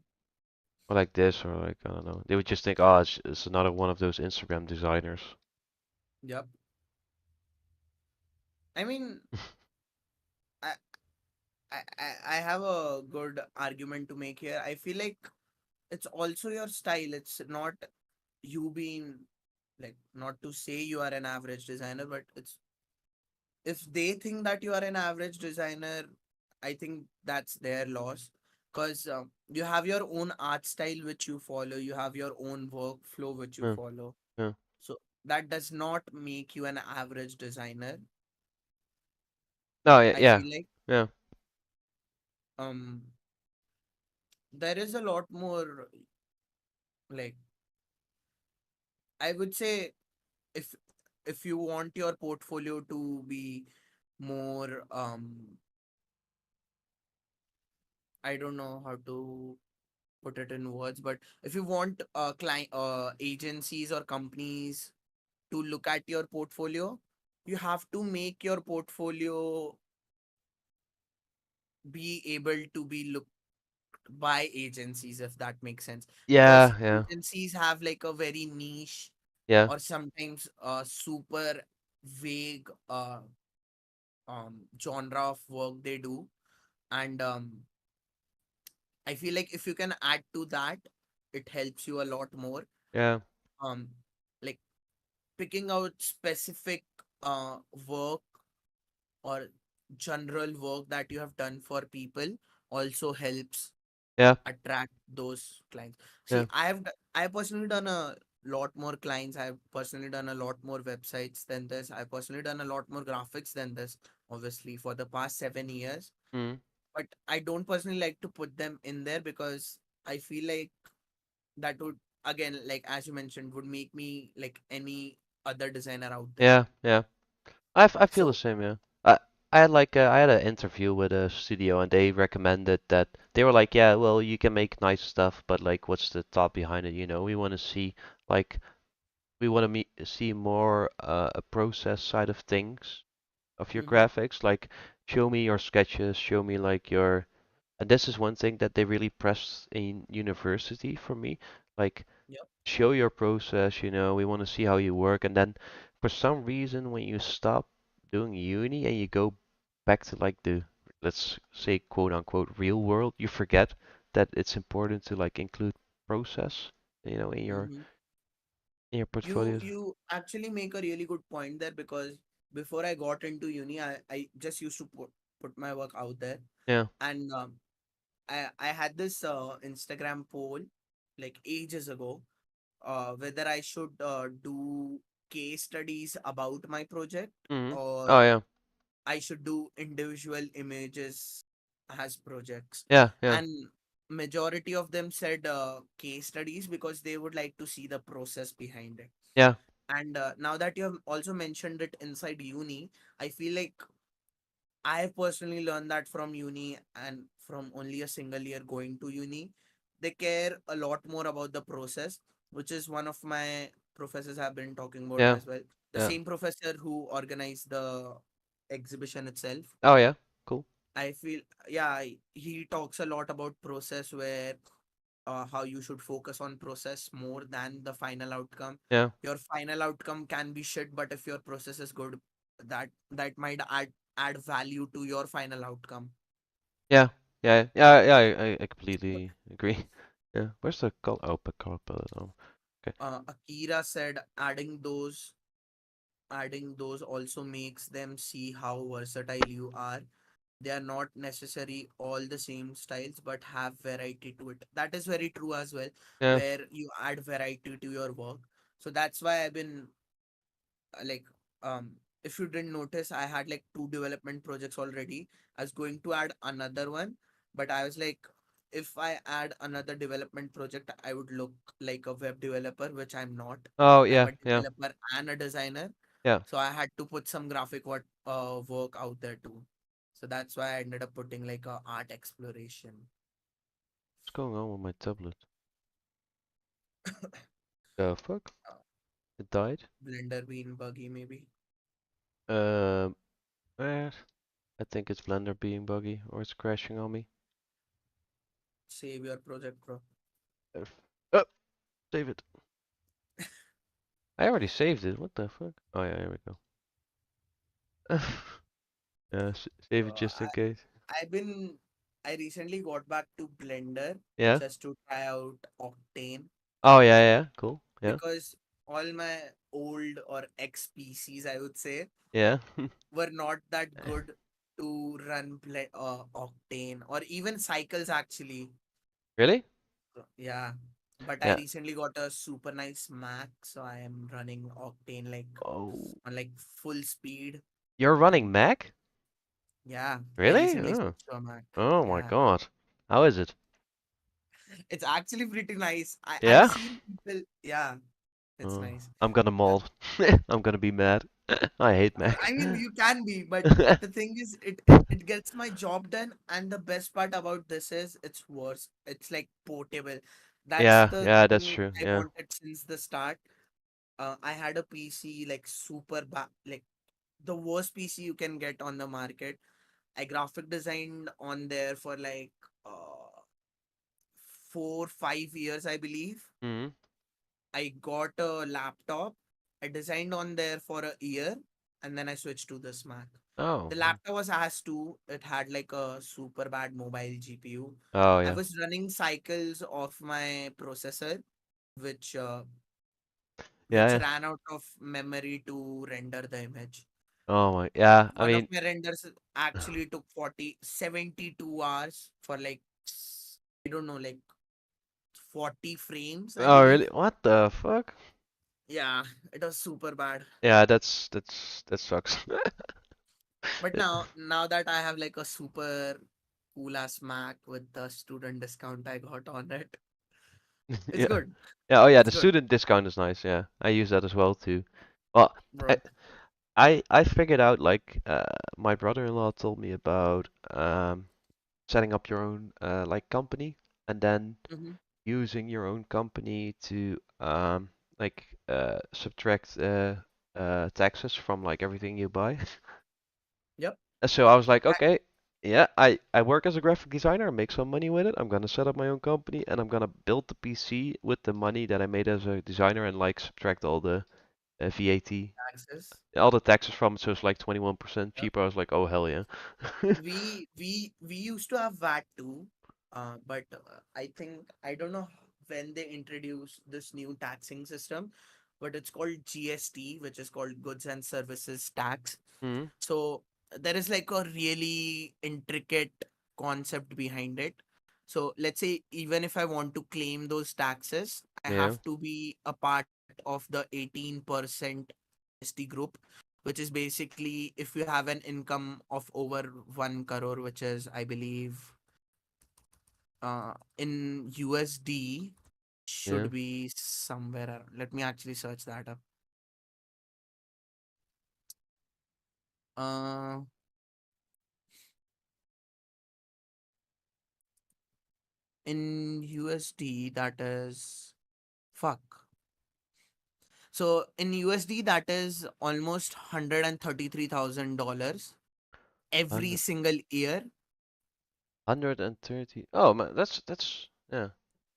Or like this, or like I don't know, they would just think, oh, it's another one of those Instagram designers. Yep. I mean, I, I have a good argument to make here. I feel like it's also your style. It's not you being like, not to say you are an average designer, but it's if they think that you are an average designer, I think that's their loss. Because you have your own art style which you follow, you have your own workflow which you Yeah, follow. yeah, So that does not make you an average designer. no, yeah, I yeah, feel like yeah, um there is a lot more, like, I would say, if if you want your portfolio to be more, I don't know how to put it in words, but if you want client agencies or companies to look at your portfolio, you have to make your portfolio be able to be looked by agencies, if that makes sense, because yeah, yeah, agencies have like a very niche yeah, or sometimes super vague genre of work they do. And I feel like if you can add to that, it helps you a lot more. yeah, um like picking out specific work or general work that you have done for people also helps yeah, attract those clients. See, yeah, I personally done a lot more clients. I've personally done a lot more websites than this. I personally done a lot more graphics than this, obviously, for the past 7 years. mm, But I don't personally like to put them in there because I feel like that would, again, like as you mentioned, would make me like any other designer out there. yeah, yeah. I feel the So same, yeah. I had like I had an interview with a studio and they recommended that they were like, yeah, well, you can make nice stuff, but like, what's the thought behind it? You know, we want to see like we want to see more a process side of things of your mm-hmm, graphics. Like, show me your sketches, show me like your. And this is one thing that they really pressed in university for me. Like, yep, show your process, you know, we want to see how you work. And then for some reason, when you stop doing uni and you go back to like the, let's say, quote unquote, real world, you forget that it's important to like include process, you know, mm-hmm. in your You portfolios. you actually make a really good point there, because before I got into uni, I just used to put my work out there, Yeah. and I had this Instagram poll like ages ago, whether I should do case studies about my project, Hmm. or Oh yeah. I should do individual images as projects. Yeah. Yeah. And majority of them said case studies because they would like to see the process behind it. Yeah. And now that you have also mentioned it inside uni, I feel like I personally learned that from uni and from only a single year going to uni. They care a lot more about the process, which is one of my professors have been talking about Yeah. as well. The Yeah. same professor who organized the exhibition itself. Oh yeah. Cool. I feel, yeah, he talks a lot about process where how you should focus on process more than the final outcome. Yeah. Your final outcome can be shit, but if your process is good, that might add value to your final outcome. Yeah. Yeah. Yeah. Yeah. I completely agree. Yeah. Where's the color? Oh, the color palette. Oh. Okay. Akira said adding those also makes them see how versatile you are. They are not necessary all the same styles, but have variety to it. That is very true as well, Yeah. where you add variety to your work. So that's why I've been like if you didn't notice, I had like two development projects already. I was going to add another one, but I was like, if I add another development project, I would look like a web developer, which I'm not. Oh I'm yeah. a Yeah. developer and a designer. Yeah. So I had to put some work out there too. So that's why I ended up putting like a art exploration. What's going on with my tablet? The fuck? uh, It died? Blender being buggy maybe. Um. Eh, I think it's Blender being buggy or it's crashing on me. Save your project, bro. F- Oh, save it. I already saved it. What the fuck? Oh yeah, here we go. Yeah, save it Uh, just in case. I've been I recently got back to Blender Yeah. just to try out Octane Oh yeah, yeah. Cool. Yeah. because all my old or ex PCs, I would say, Yeah. were not that good to run Octane or even Cycles actually. Really? Yeah. But I Yeah. recently got a super nice Mac, so I am running Octane like Oh, on like full speed. you're running And Mac? yeah, I Really? recently Oh. switched to a Mac. Oh my Yeah. God. How is it? It's actually pretty nice. I've Yeah? seen people. Yeah, it's Oh, nice. I'm gonna Uh, mold. I'm gonna be mad. I hate Mac. I mean, you can be, but the thing is, it gets my job done. And the best part about this is it's worse. It's like portable. That's Yeah, the yeah, that's thing true. I Yeah. wanted since the start. I had a PC like like the worst PC you can get on the market. I graphic designed on there for like 4 5 years, I believe. Hmm. I got a laptop. I designed on there for a year and then I switched to this Mac. Oh. The laptop was as too. It had like a super bad mobile GPU. Oh I yeah. was running cycles of my processor, which uh, Yeah, which yeah. ran out of memory to render the image. Oh my. Yeah. I One of mean. my renders actually took 72 hours for like I don't know, like 40 frames, I Oh believe. really? What the fuck? Yeah, it was super bad. Yeah, that sucks. But now that I have like a super cool ass Mac with the student discount I got on it, it's Yeah. good. Yeah. Oh yeah. It's The good, student discount is nice. Yeah. I use that as well too. Well, I bro. I figured out like my brother-in-law told me about setting up your own like company and then Hmm. using your own company to like subtract taxes from like everything you buy. Yep. So I was like, I, okay, yeah, I work as a graphic designer, I make some money with it. I'm gonna set up my own company and I'm gonna build the PC with the money that I made as a designer and like subtract all the VAT, access. all the taxes from it, so it's like 21% Yep. cheaper. I was like, oh hell yeah. We used to have VAT too, but I think I don't know when they introduced this new taxing system, but it's called GST, which is called Goods and Services Tax. Mm. So there is like a really intricate concept behind it. So let's say even if I want to claim those taxes, I Yeah. have to be a part of the 18% GST group, which is basically if you have an income of over 1 crore, which is I believe in USD Yeah. should be somewhere around. Let me actually search that up. Uh, in USD, that is fuck. So in USD, that is almost $133,000 every 100, single year. 130. Oh man, that's yeah.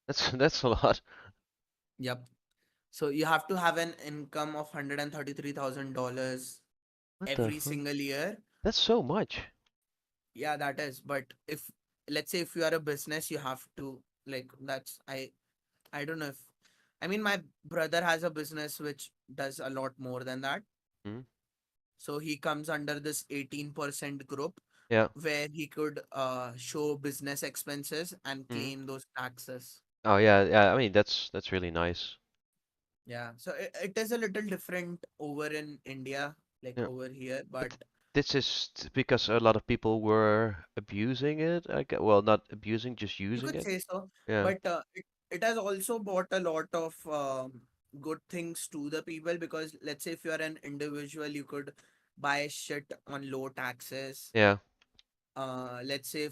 That's that's a lot. Yep. So you have to have an income of $133,000 What the every fuck? single year. That's so much. Yeah, that is. But if let's say if you are a business, you have to like that's I don't know if I mean my brother has a business which does a lot more than that. Mm. So he comes under this 18% group Yeah. where he could show business expenses and Mm. claim those taxes. Oh yeah, yeah. I mean that's really nice. Yeah. So it is a little different over in India, like Yeah. over here, but But this is because a lot of people were abusing it. Well, not abusing, just you using could it. say so. Yeah. But it has also brought a lot of good things to the people because let's say if you are an individual, you could buy shit on low taxes. Yeah. Let's say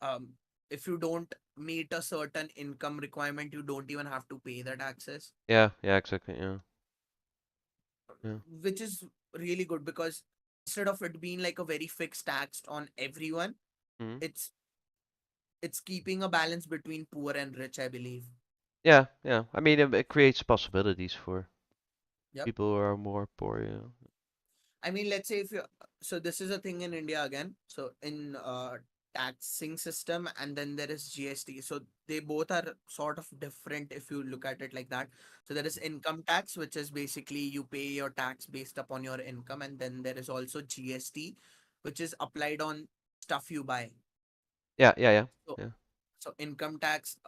um, if you don't meet a certain income requirement, you don't even have to pay the taxes, Yeah. Yeah. Exactly. Yeah. Yeah. which is really good because instead of it being like a very fixed tax on everyone, Mm. it's it's keeping a balance between poor and rich, I believe. Yeah. Yeah. I mean, it creates possibilities for Yep. people who are more poor. You know. I mean, let's say if you so this is a thing in India again. So in taxing system and then there is GST. So they both are sort of different if you look at it like that. So there is income tax, which is basically you pay your tax based upon your income, and then there is also GST, which is applied on stuff you buy. Yeah. Yeah. Yeah. So Yeah. so income tax,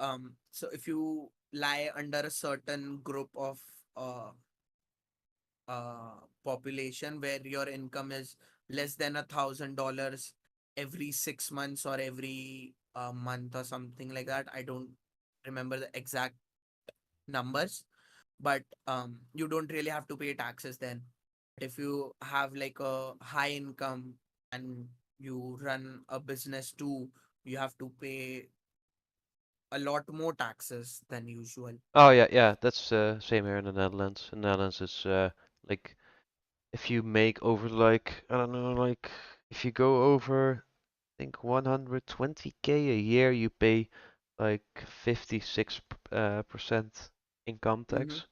so if you lie under a certain group of uh population where your income is less than $1,000 every 6 months or every month or something like that. I don't remember the exact numbers, but you don't really have to pay taxes then. If you have like a high income and you run a business too, you have to pay a lot more taxes than usual. Oh yeah. Yeah. That's same here in the Netherlands. In the Netherlands, it's like if you make over like I don't know, like if you go over I think 120K a year, you pay like 56 percent income Mm-hmm. tax.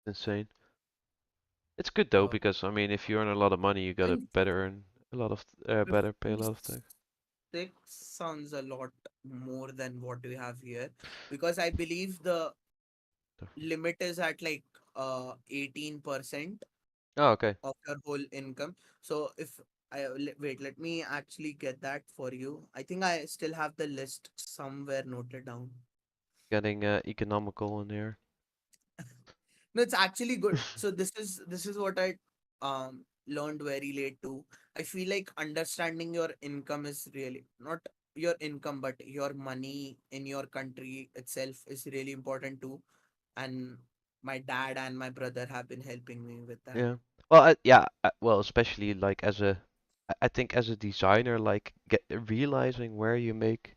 Insane. It's good though Oh, because I mean, if you earn a lot of money, you I gotta think better earn a lot of better pay a lot of 56 tax. sounds a lot more than what we have here because I believe the limit is at like 18% Oh, okay. of your whole income. So if wait, let me actually get that for you. I think I still have the list somewhere noted down. Getting economical in here. No, it's actually good. So this is what I learned very late too. I feel like understanding your income is really not your income, but your money in your country itself is really important too. And my dad and my brother have been helping me with that. Yeah. Well, yeah. Well, especially like as a, I think as a designer, like get realizing where you make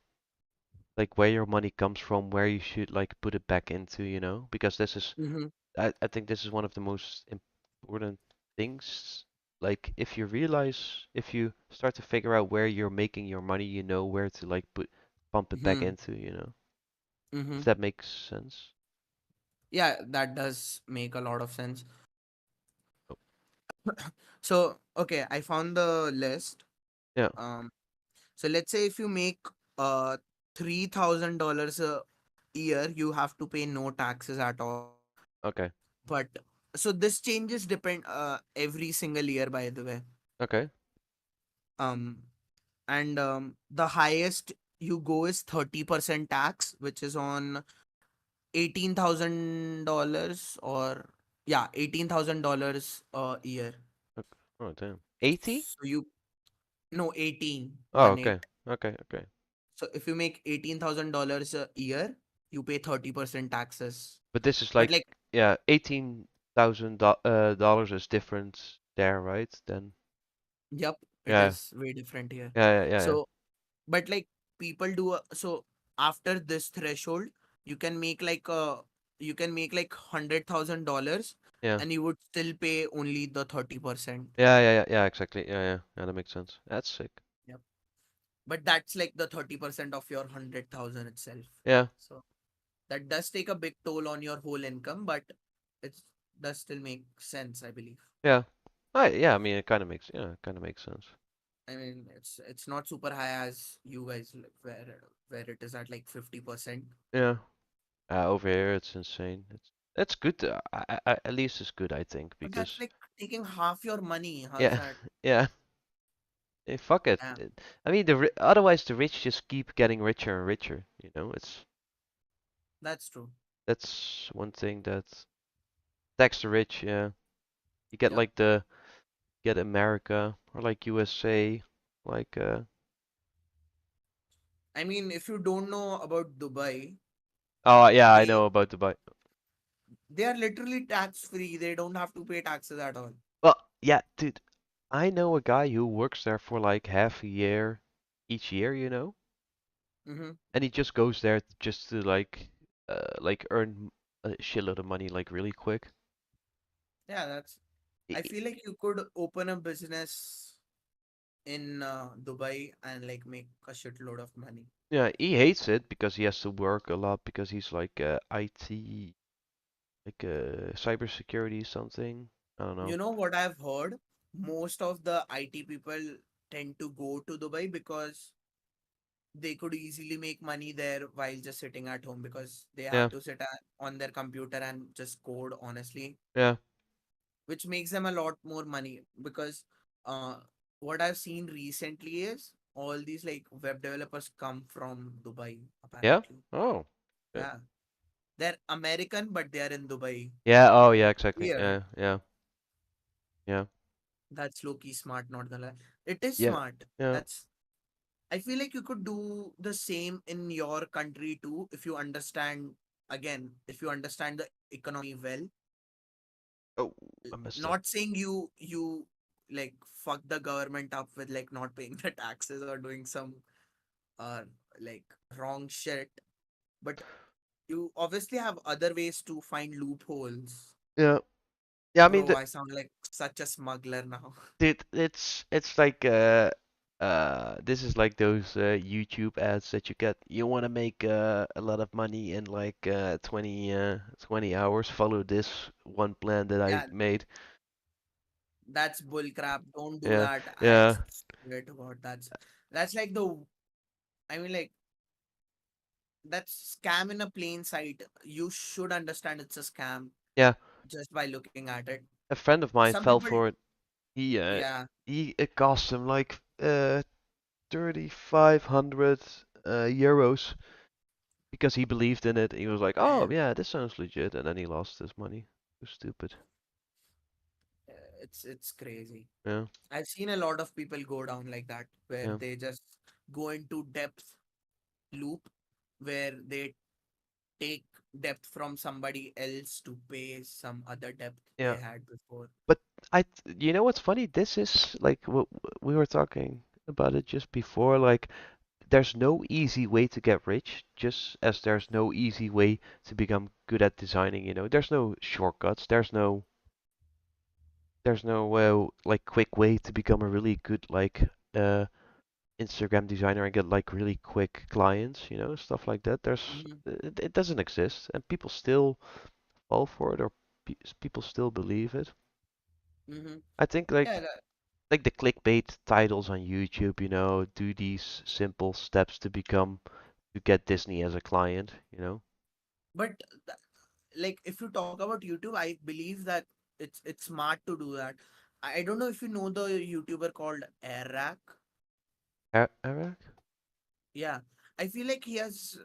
like where your money comes from, where you should like put it back into, you know, because this is Mm-hmm. I think this is one of the most important things. Like if you realize, if you start to figure out where you're making your money, you know where to like pump it back Mm-hmm. into, you know. Mm-hmm. If that makes sense. Yeah, that does make a lot of sense. Oh, So, okay, I found the list. yeah. Um, so let's say if you make uh $3,000 a year, you have to pay no taxes at all. Okay. But so this changes depend every single year, by the way. Okay. Um, and the highest you go is 30% tax, which is on $18,000, or yeah, $18,000 a year. Okay. Oh damn. 80? So you no 18 Oh, one okay. eight. Okay. Okay. So if you make $18,000 a year, you pay 30% taxes. But this is But like, like, yeah, $18,000 is different there, right? Then yep, it yeah, is way different here. yeah. So, but like people do so after this threshold, you can make like a you can make like $100,000, Yeah. and you would still pay only the 30%. Yeah, exactly. Yeah, that makes sense. That's sick. Yep. But that's like the 30% of your 100,000 itself. Yeah, So that does take a big toll on your whole income, but it does still make sense, I believe. yeah. I mean, it kind of makes sense. I mean, it's not super high as you guys where it is at like 50%. Yeah. Over here, it's insane. It's good. At least it's good, I think, But that's because like taking half your money. How's yeah, that? yeah. Fuck it. Yeah, I mean, otherwise the rich just keep getting richer and richer. that's true. That's one thing that tax the rich. Yeah, you get Yep. like the get America or like USA, like I mean, if you don't know about Dubai, oh yeah, I they know about Dubai. they are literally tax free. They don't have to pay taxes at all. Well, yeah, dude, I know a guy who works there for like half a year each year, Mm-hmm. and he just goes there just to like earn a shitload of money like really quick. Yeah, that's. I- I I- feel like you could open a business in Dubai and like make a shitload of money. Yeah, he hates it because he has to work a lot because he's like IT, like cybersecurity something. I don't know. You know what I've heard? Most of the IT people tend to go to Dubai because they could easily make money there while just sitting at home, because they Yeah, have to sit on their computer and just code honestly, yeah, which makes them a lot more money. Because uh, what I've seen recently is all these like web developers come from Dubai yeah. apparently. Oh, shit. Yeah, they're American but they are in Dubai. Yeah. Oh, yeah. Exactly. Weird. Yeah. That's low key smart, not gonna lie. It is Yeah, smart. yeah. That's I feel like you could do the same in your country too if you understand, again, if you understand the economy well. Oh, I messed up. Not saying you like fuck the government up with like not paying the taxes or doing some uh like wrong shit, but you obviously have other ways to find loopholes. Yeah, yeah. I mean, Bro, I sound like such a smuggler now. dude, it's like this is like those YouTube ads that you get. You want to make a lot of money in like 20 hours. Follow this one plan that I Yeah, made. that's bull crap. Don't do Yeah, that. I yeah, swear to God, that's like I mean like that's scam in a plain sight. You should understand it's a scam yeah. just by looking at it. A friend of mine Some fell people, for it. He yeah, it cost him like 3,500 euros because he believed in it. He was like, "Oh damn, yeah, this sounds legit," and then he lost his money. So stupid. it's crazy. Yeah, I've seen a lot of people go down like that, where yeah, they just go into depth loop, where they take depth from somebody else to pay some other depth they yeah. had before. But you know what's funny? This is like we were talking about it just before. Like, there's no easy way to get rich, just as there's no easy way to become good at designing. There's no shortcuts. There's no like quick way to become a really good like uh Instagram designer and get like really quick clients. Stuff like that. Hmm. It doesn't exist, and people still fall for it, or people still believe it. Hmm. I think Yeah, like the clickbait titles on YouTube, do these simple steps to get Disney as a client. but like if you talk about YouTube, I believe that it's smart to do that. I don't know if you know the YouTuber called Arak. Iraq? Yeah, I feel like he has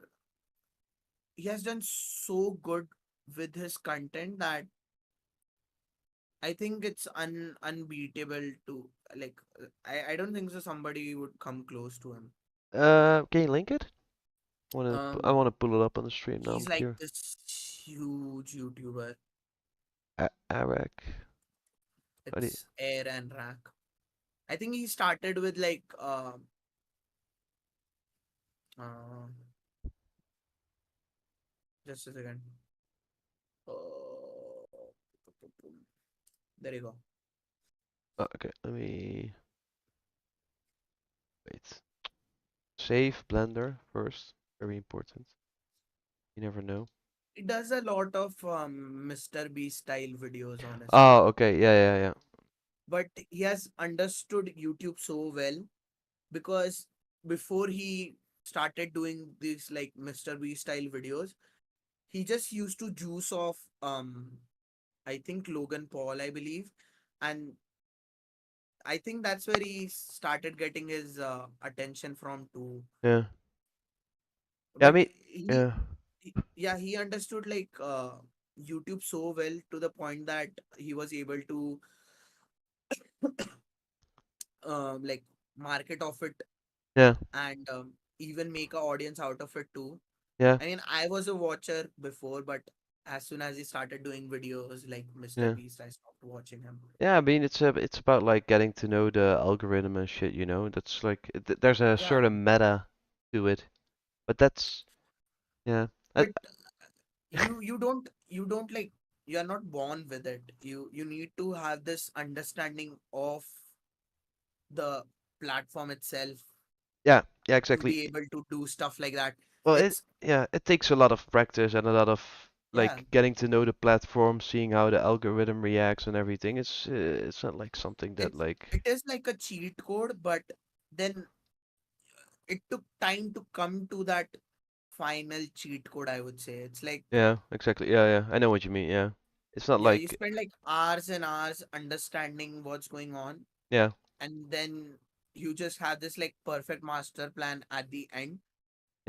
done so good with his content that I think it's unbeatable to like I don't think so somebody would come close to him. Can you link it? I Um wanna pull it up on the stream now. I'm he's like curious. this huge YouTuber. Iraq. What do you, It's Air and Rack. I think he started with like uh just a second. Uh, there you go. okay, let me wait. Save Blender first. Very important. You never know. He does a lot of Mr. Beast style videos, honestly. Oh, okay. Yeah, yeah, yeah. But he has understood YouTube so well because before he started doing these like Mr. Beast style videos, he just used to juice off I think Logan Paul, I believe. And I think that's where he started getting his attention from too. Yeah. Yeah, I But mean, yeah. yeah, he understood like YouTube so well to the point that he was able to like market of it Yeah. and even make a audience out of it too. Yeah. I mean, I was a watcher before, but as soon as he started doing videos like Mr. Yeah. Beast, I stopped watching him. Yeah, I mean it's about like getting to know the algorithm and shit, you know. That's like there's a Yeah, sort of meta to it. But that's yeah. I, but you don't like you are not born with it. You need to have this understanding of the platform itself yeah, yeah, to exactly. be able to do stuff like that. Well, It's it takes a lot of practice and a lot of yeah, like getting to know the platform, seeing how the algorithm reacts and everything. It's not like something that it's like it is like a cheat code, but then it took time to come to that final cheat code, I would say. It's like yeah, exactly. Yeah, yeah. I know what you mean. Yeah. It's not yeah, you like spend like hours and hours understanding what's going on, yeah, and then you just have this like perfect master plan at the end.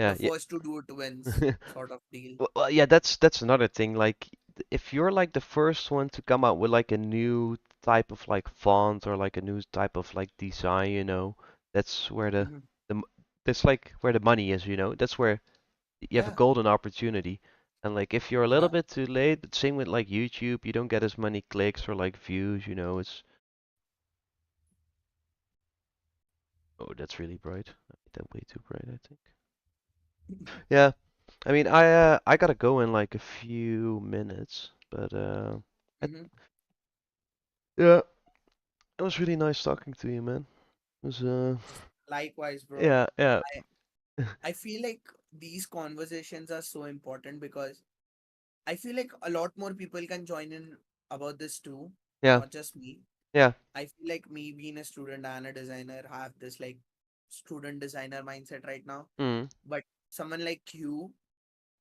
The yeah, yeah. first to do it wins sort of deal. Well, yeah, that's another thing. Like, if you're like the first one to come out with like a new type of like font or like a new type of like design, you know, that's where Mhm. the m- that's like where the money is, you know. That's where you have a Yeah, golden opportunity. And like if you're a little yeah. bit too late, same with like YouTube, you don't get as many clicks or like views, you know. It's oh, that's really bright. I made that way too bright, I think. Yeah, I mean, I gotta go in like a few minutes, but I, Hmm. yeah, it was really nice talking to you, man. It was Likewise, bro. yeah, yeah, I I feel like these conversations are so important because I feel like a lot more people can join in about this too, yeah, not just me. yeah, I feel like me being a student and a designer have this like student designer mindset right now. mm, But someone like you,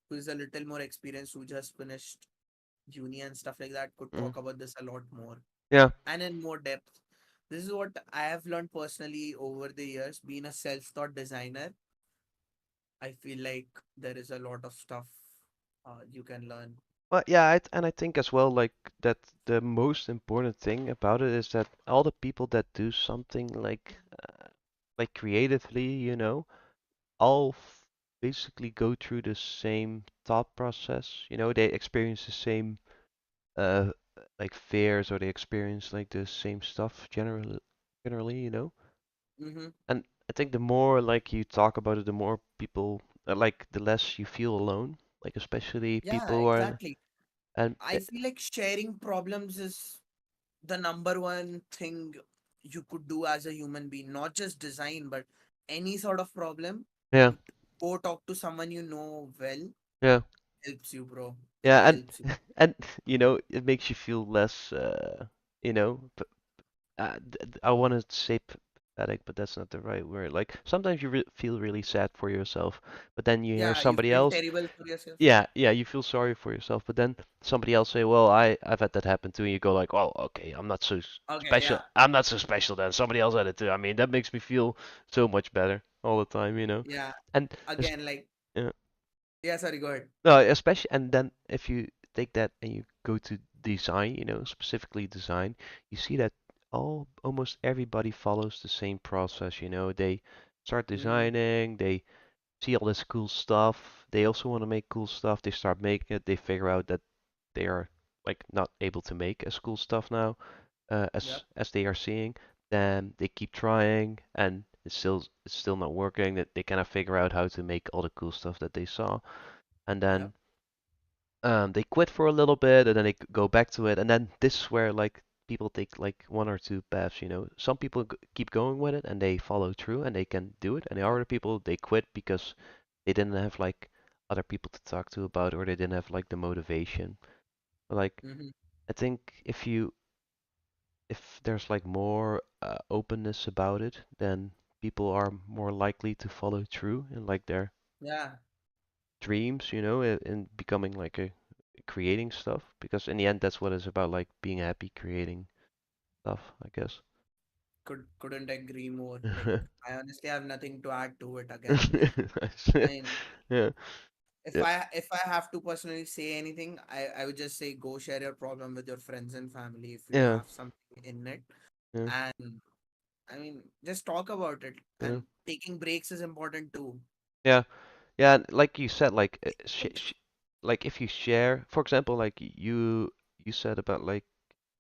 who is a little more experienced, who just finished uni and stuff like that, could mm, talk about this a lot more yeah. and in more depth. This is what I have learned personally over the years. Being a self-taught designer, I feel like there is a lot of stuff you can learn. Well, yeah, and I think as well, like that the most important thing about it is that all the people that do something like creatively, you know, all basically go through the same thought process. You know, they experience the same uh like fears or they experience like the same stuff generally, you know. Mm-hmm. And I think the more like you talk about it, the more people like the less you feel alone. Like especially Yeah, people who are exactly. and I feel like sharing problems is the number one thing you could do as a human being, not just design, but any sort of problem. yeah, Go talk to someone you know well yeah, helps you, bro. It yeah, and helps you. and you know it makes you feel less you know I want to say pathetic, but that's not the right word. Like sometimes you feel really sad for yourself, but then you hear Yeah, you somebody feel else. terrible for yourself. Yeah, yeah, you feel sorry for yourself, but then somebody else say, "Well, I've had that happen too," and you go like, "Oh, okay, I'm not so Okay, special. yeah, I'm not so special then. Somebody else had it too." I mean, that makes me feel so much better all the time, you know. yeah. And es- Again, like, yeah, yeah, sorry, go ahead. no, especially, and then if you take that and you go to design, you know, specifically design, you see that almost everybody follows the same process, you know. They start Mm-hmm. designing, they see all this cool stuff. They also want to make cool stuff. They start making it. They figure out that they are like not able to make as cool stuff now Yep, as they are seeing. Then they keep trying, and it's still not working. That they kind of figure out how to make all the cool stuff that they saw, and yep, then they quit for a little bit, and then they go back to it, and then this is where like people take like one or two paths, you know. Some people keep going with it and they follow through and they can do it, and the yep. other people they quit because they didn't have like other people to talk to about, or they didn't have like the motivation. Like Mm-hmm. I think if there's like more openness about it, then people are more likely to follow through in like their Yeah, dreams, you know, in becoming like a creating stuff, because in the end that's what it's about, like being happy creating stuff, I guess. couldn't agree more. Like, I honestly have nothing to add to it again. I mean, Yeah, if yeah, I have to personally say anything, I would just say go share your problem with your friends and family if you yeah, have something in it. yeah, And I mean, just talk about it. yeah, And taking breaks is important too. yeah, yeah. And like you said, like like if you share, for example, like you said about like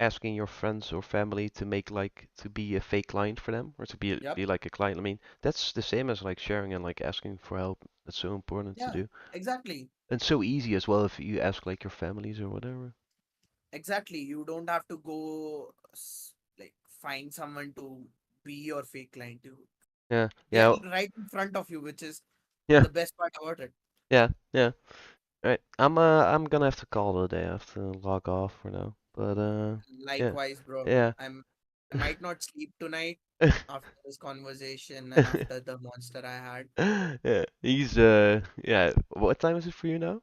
asking your friends or family to make like to be a fake client for them, or to Yep. be like a client. I mean, that's the same as like sharing and like asking for help. That's so important to Yeah, do, exactly. and so easy as well if you ask like your families or whatever. Exactly. You don't have to go like find someone to be your fake client. Yeah, They are yeah, right in front of you, which is yeah, the best part about it. yeah, yeah. All right, I'm gonna have to call it a day. I have to log off for now. But yeah, Likewise, bro. yeah. I might not sleep tonight after this conversation and after the monster I had. Yeah, he's yeah. What time is it for you now?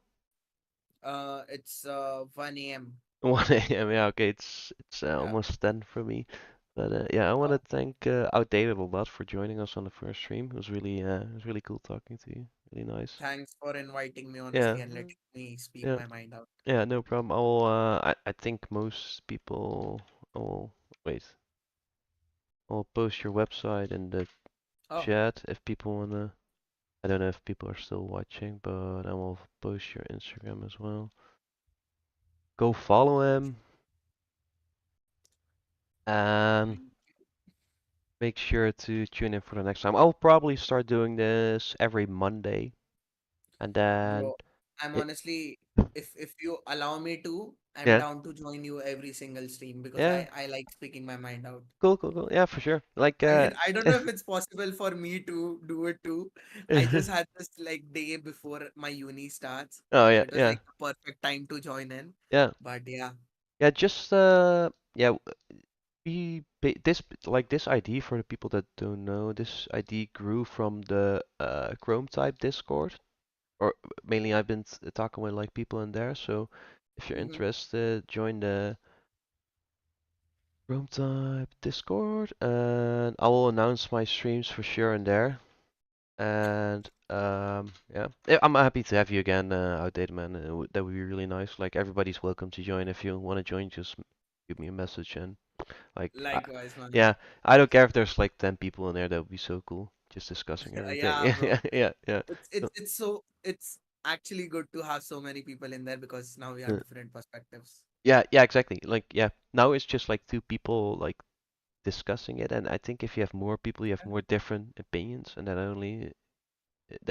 It's 1 a.m. 1 a.m. Yeah, okay, it's Yeah. almost 10 for me. But yeah, I want to Oh, thank Outdated a lot for joining us on the first stream. It was really cool talking to you. Really nice. thanks for inviting me, Yeah, honestly, and letting me speak yeah, my mind out. yeah. No problem. I think most people will wait. I'll post your website in the Oh, chat if people wanna. I don't know if people are still watching, but I will post your Instagram as well. Go follow him and thank- make sure to tune in for the next time. I'll probably start doing this every Monday, and then bro. I'm it, honestly, if you allow me to, I'm yeah, down to join you every single stream because yeah, I like speaking my mind out. cool, cool, cool. Yeah, for sure. Like I mean, I don't know if it's possible for me to do it too. I just had this like day before my uni starts, oh and yeah, it was yeah, like the perfect time to join in. yeah, But yeah. yeah. Just yeah. This like this ID for the people that don't know, this ID grew from the Chrome type Discord, or mainly I've been talking with like people in there. So if you're Hmm. interested, join the Chrome type Discord, and I will announce my streams for sure in there. And yeah, I'm happy to have you again, Outdated Man. That would be really nice. Like everybody's welcome to join. If you want to join, just give me a message and like, Likewise, man. yeah, I don't care if there's like 10 people in there. That would be so cool. Just discussing everything. Yeah, Yeah, bro. yeah, yeah, yeah. It's it's actually good to have so many people in there because now we have Uh, different perspectives. yeah, yeah, exactly. Like, yeah, now it's just like two people like discussing it, and I think if you have more people, you have Yeah. more different opinions, and that only,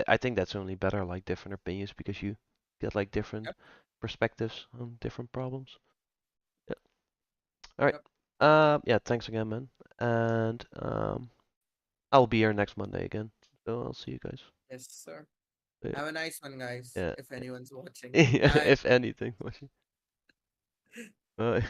I think that's only better, like different opinions, because you get like different Yep. perspectives on different problems. Yeah. All right. Yep. Yeah. Thanks again, man. And I'll be here next Monday again. So I'll see you guys. Yes, sir. Yeah. Have a nice one, guys. Yeah. If anyone's watching. Bye. If anything. Bye.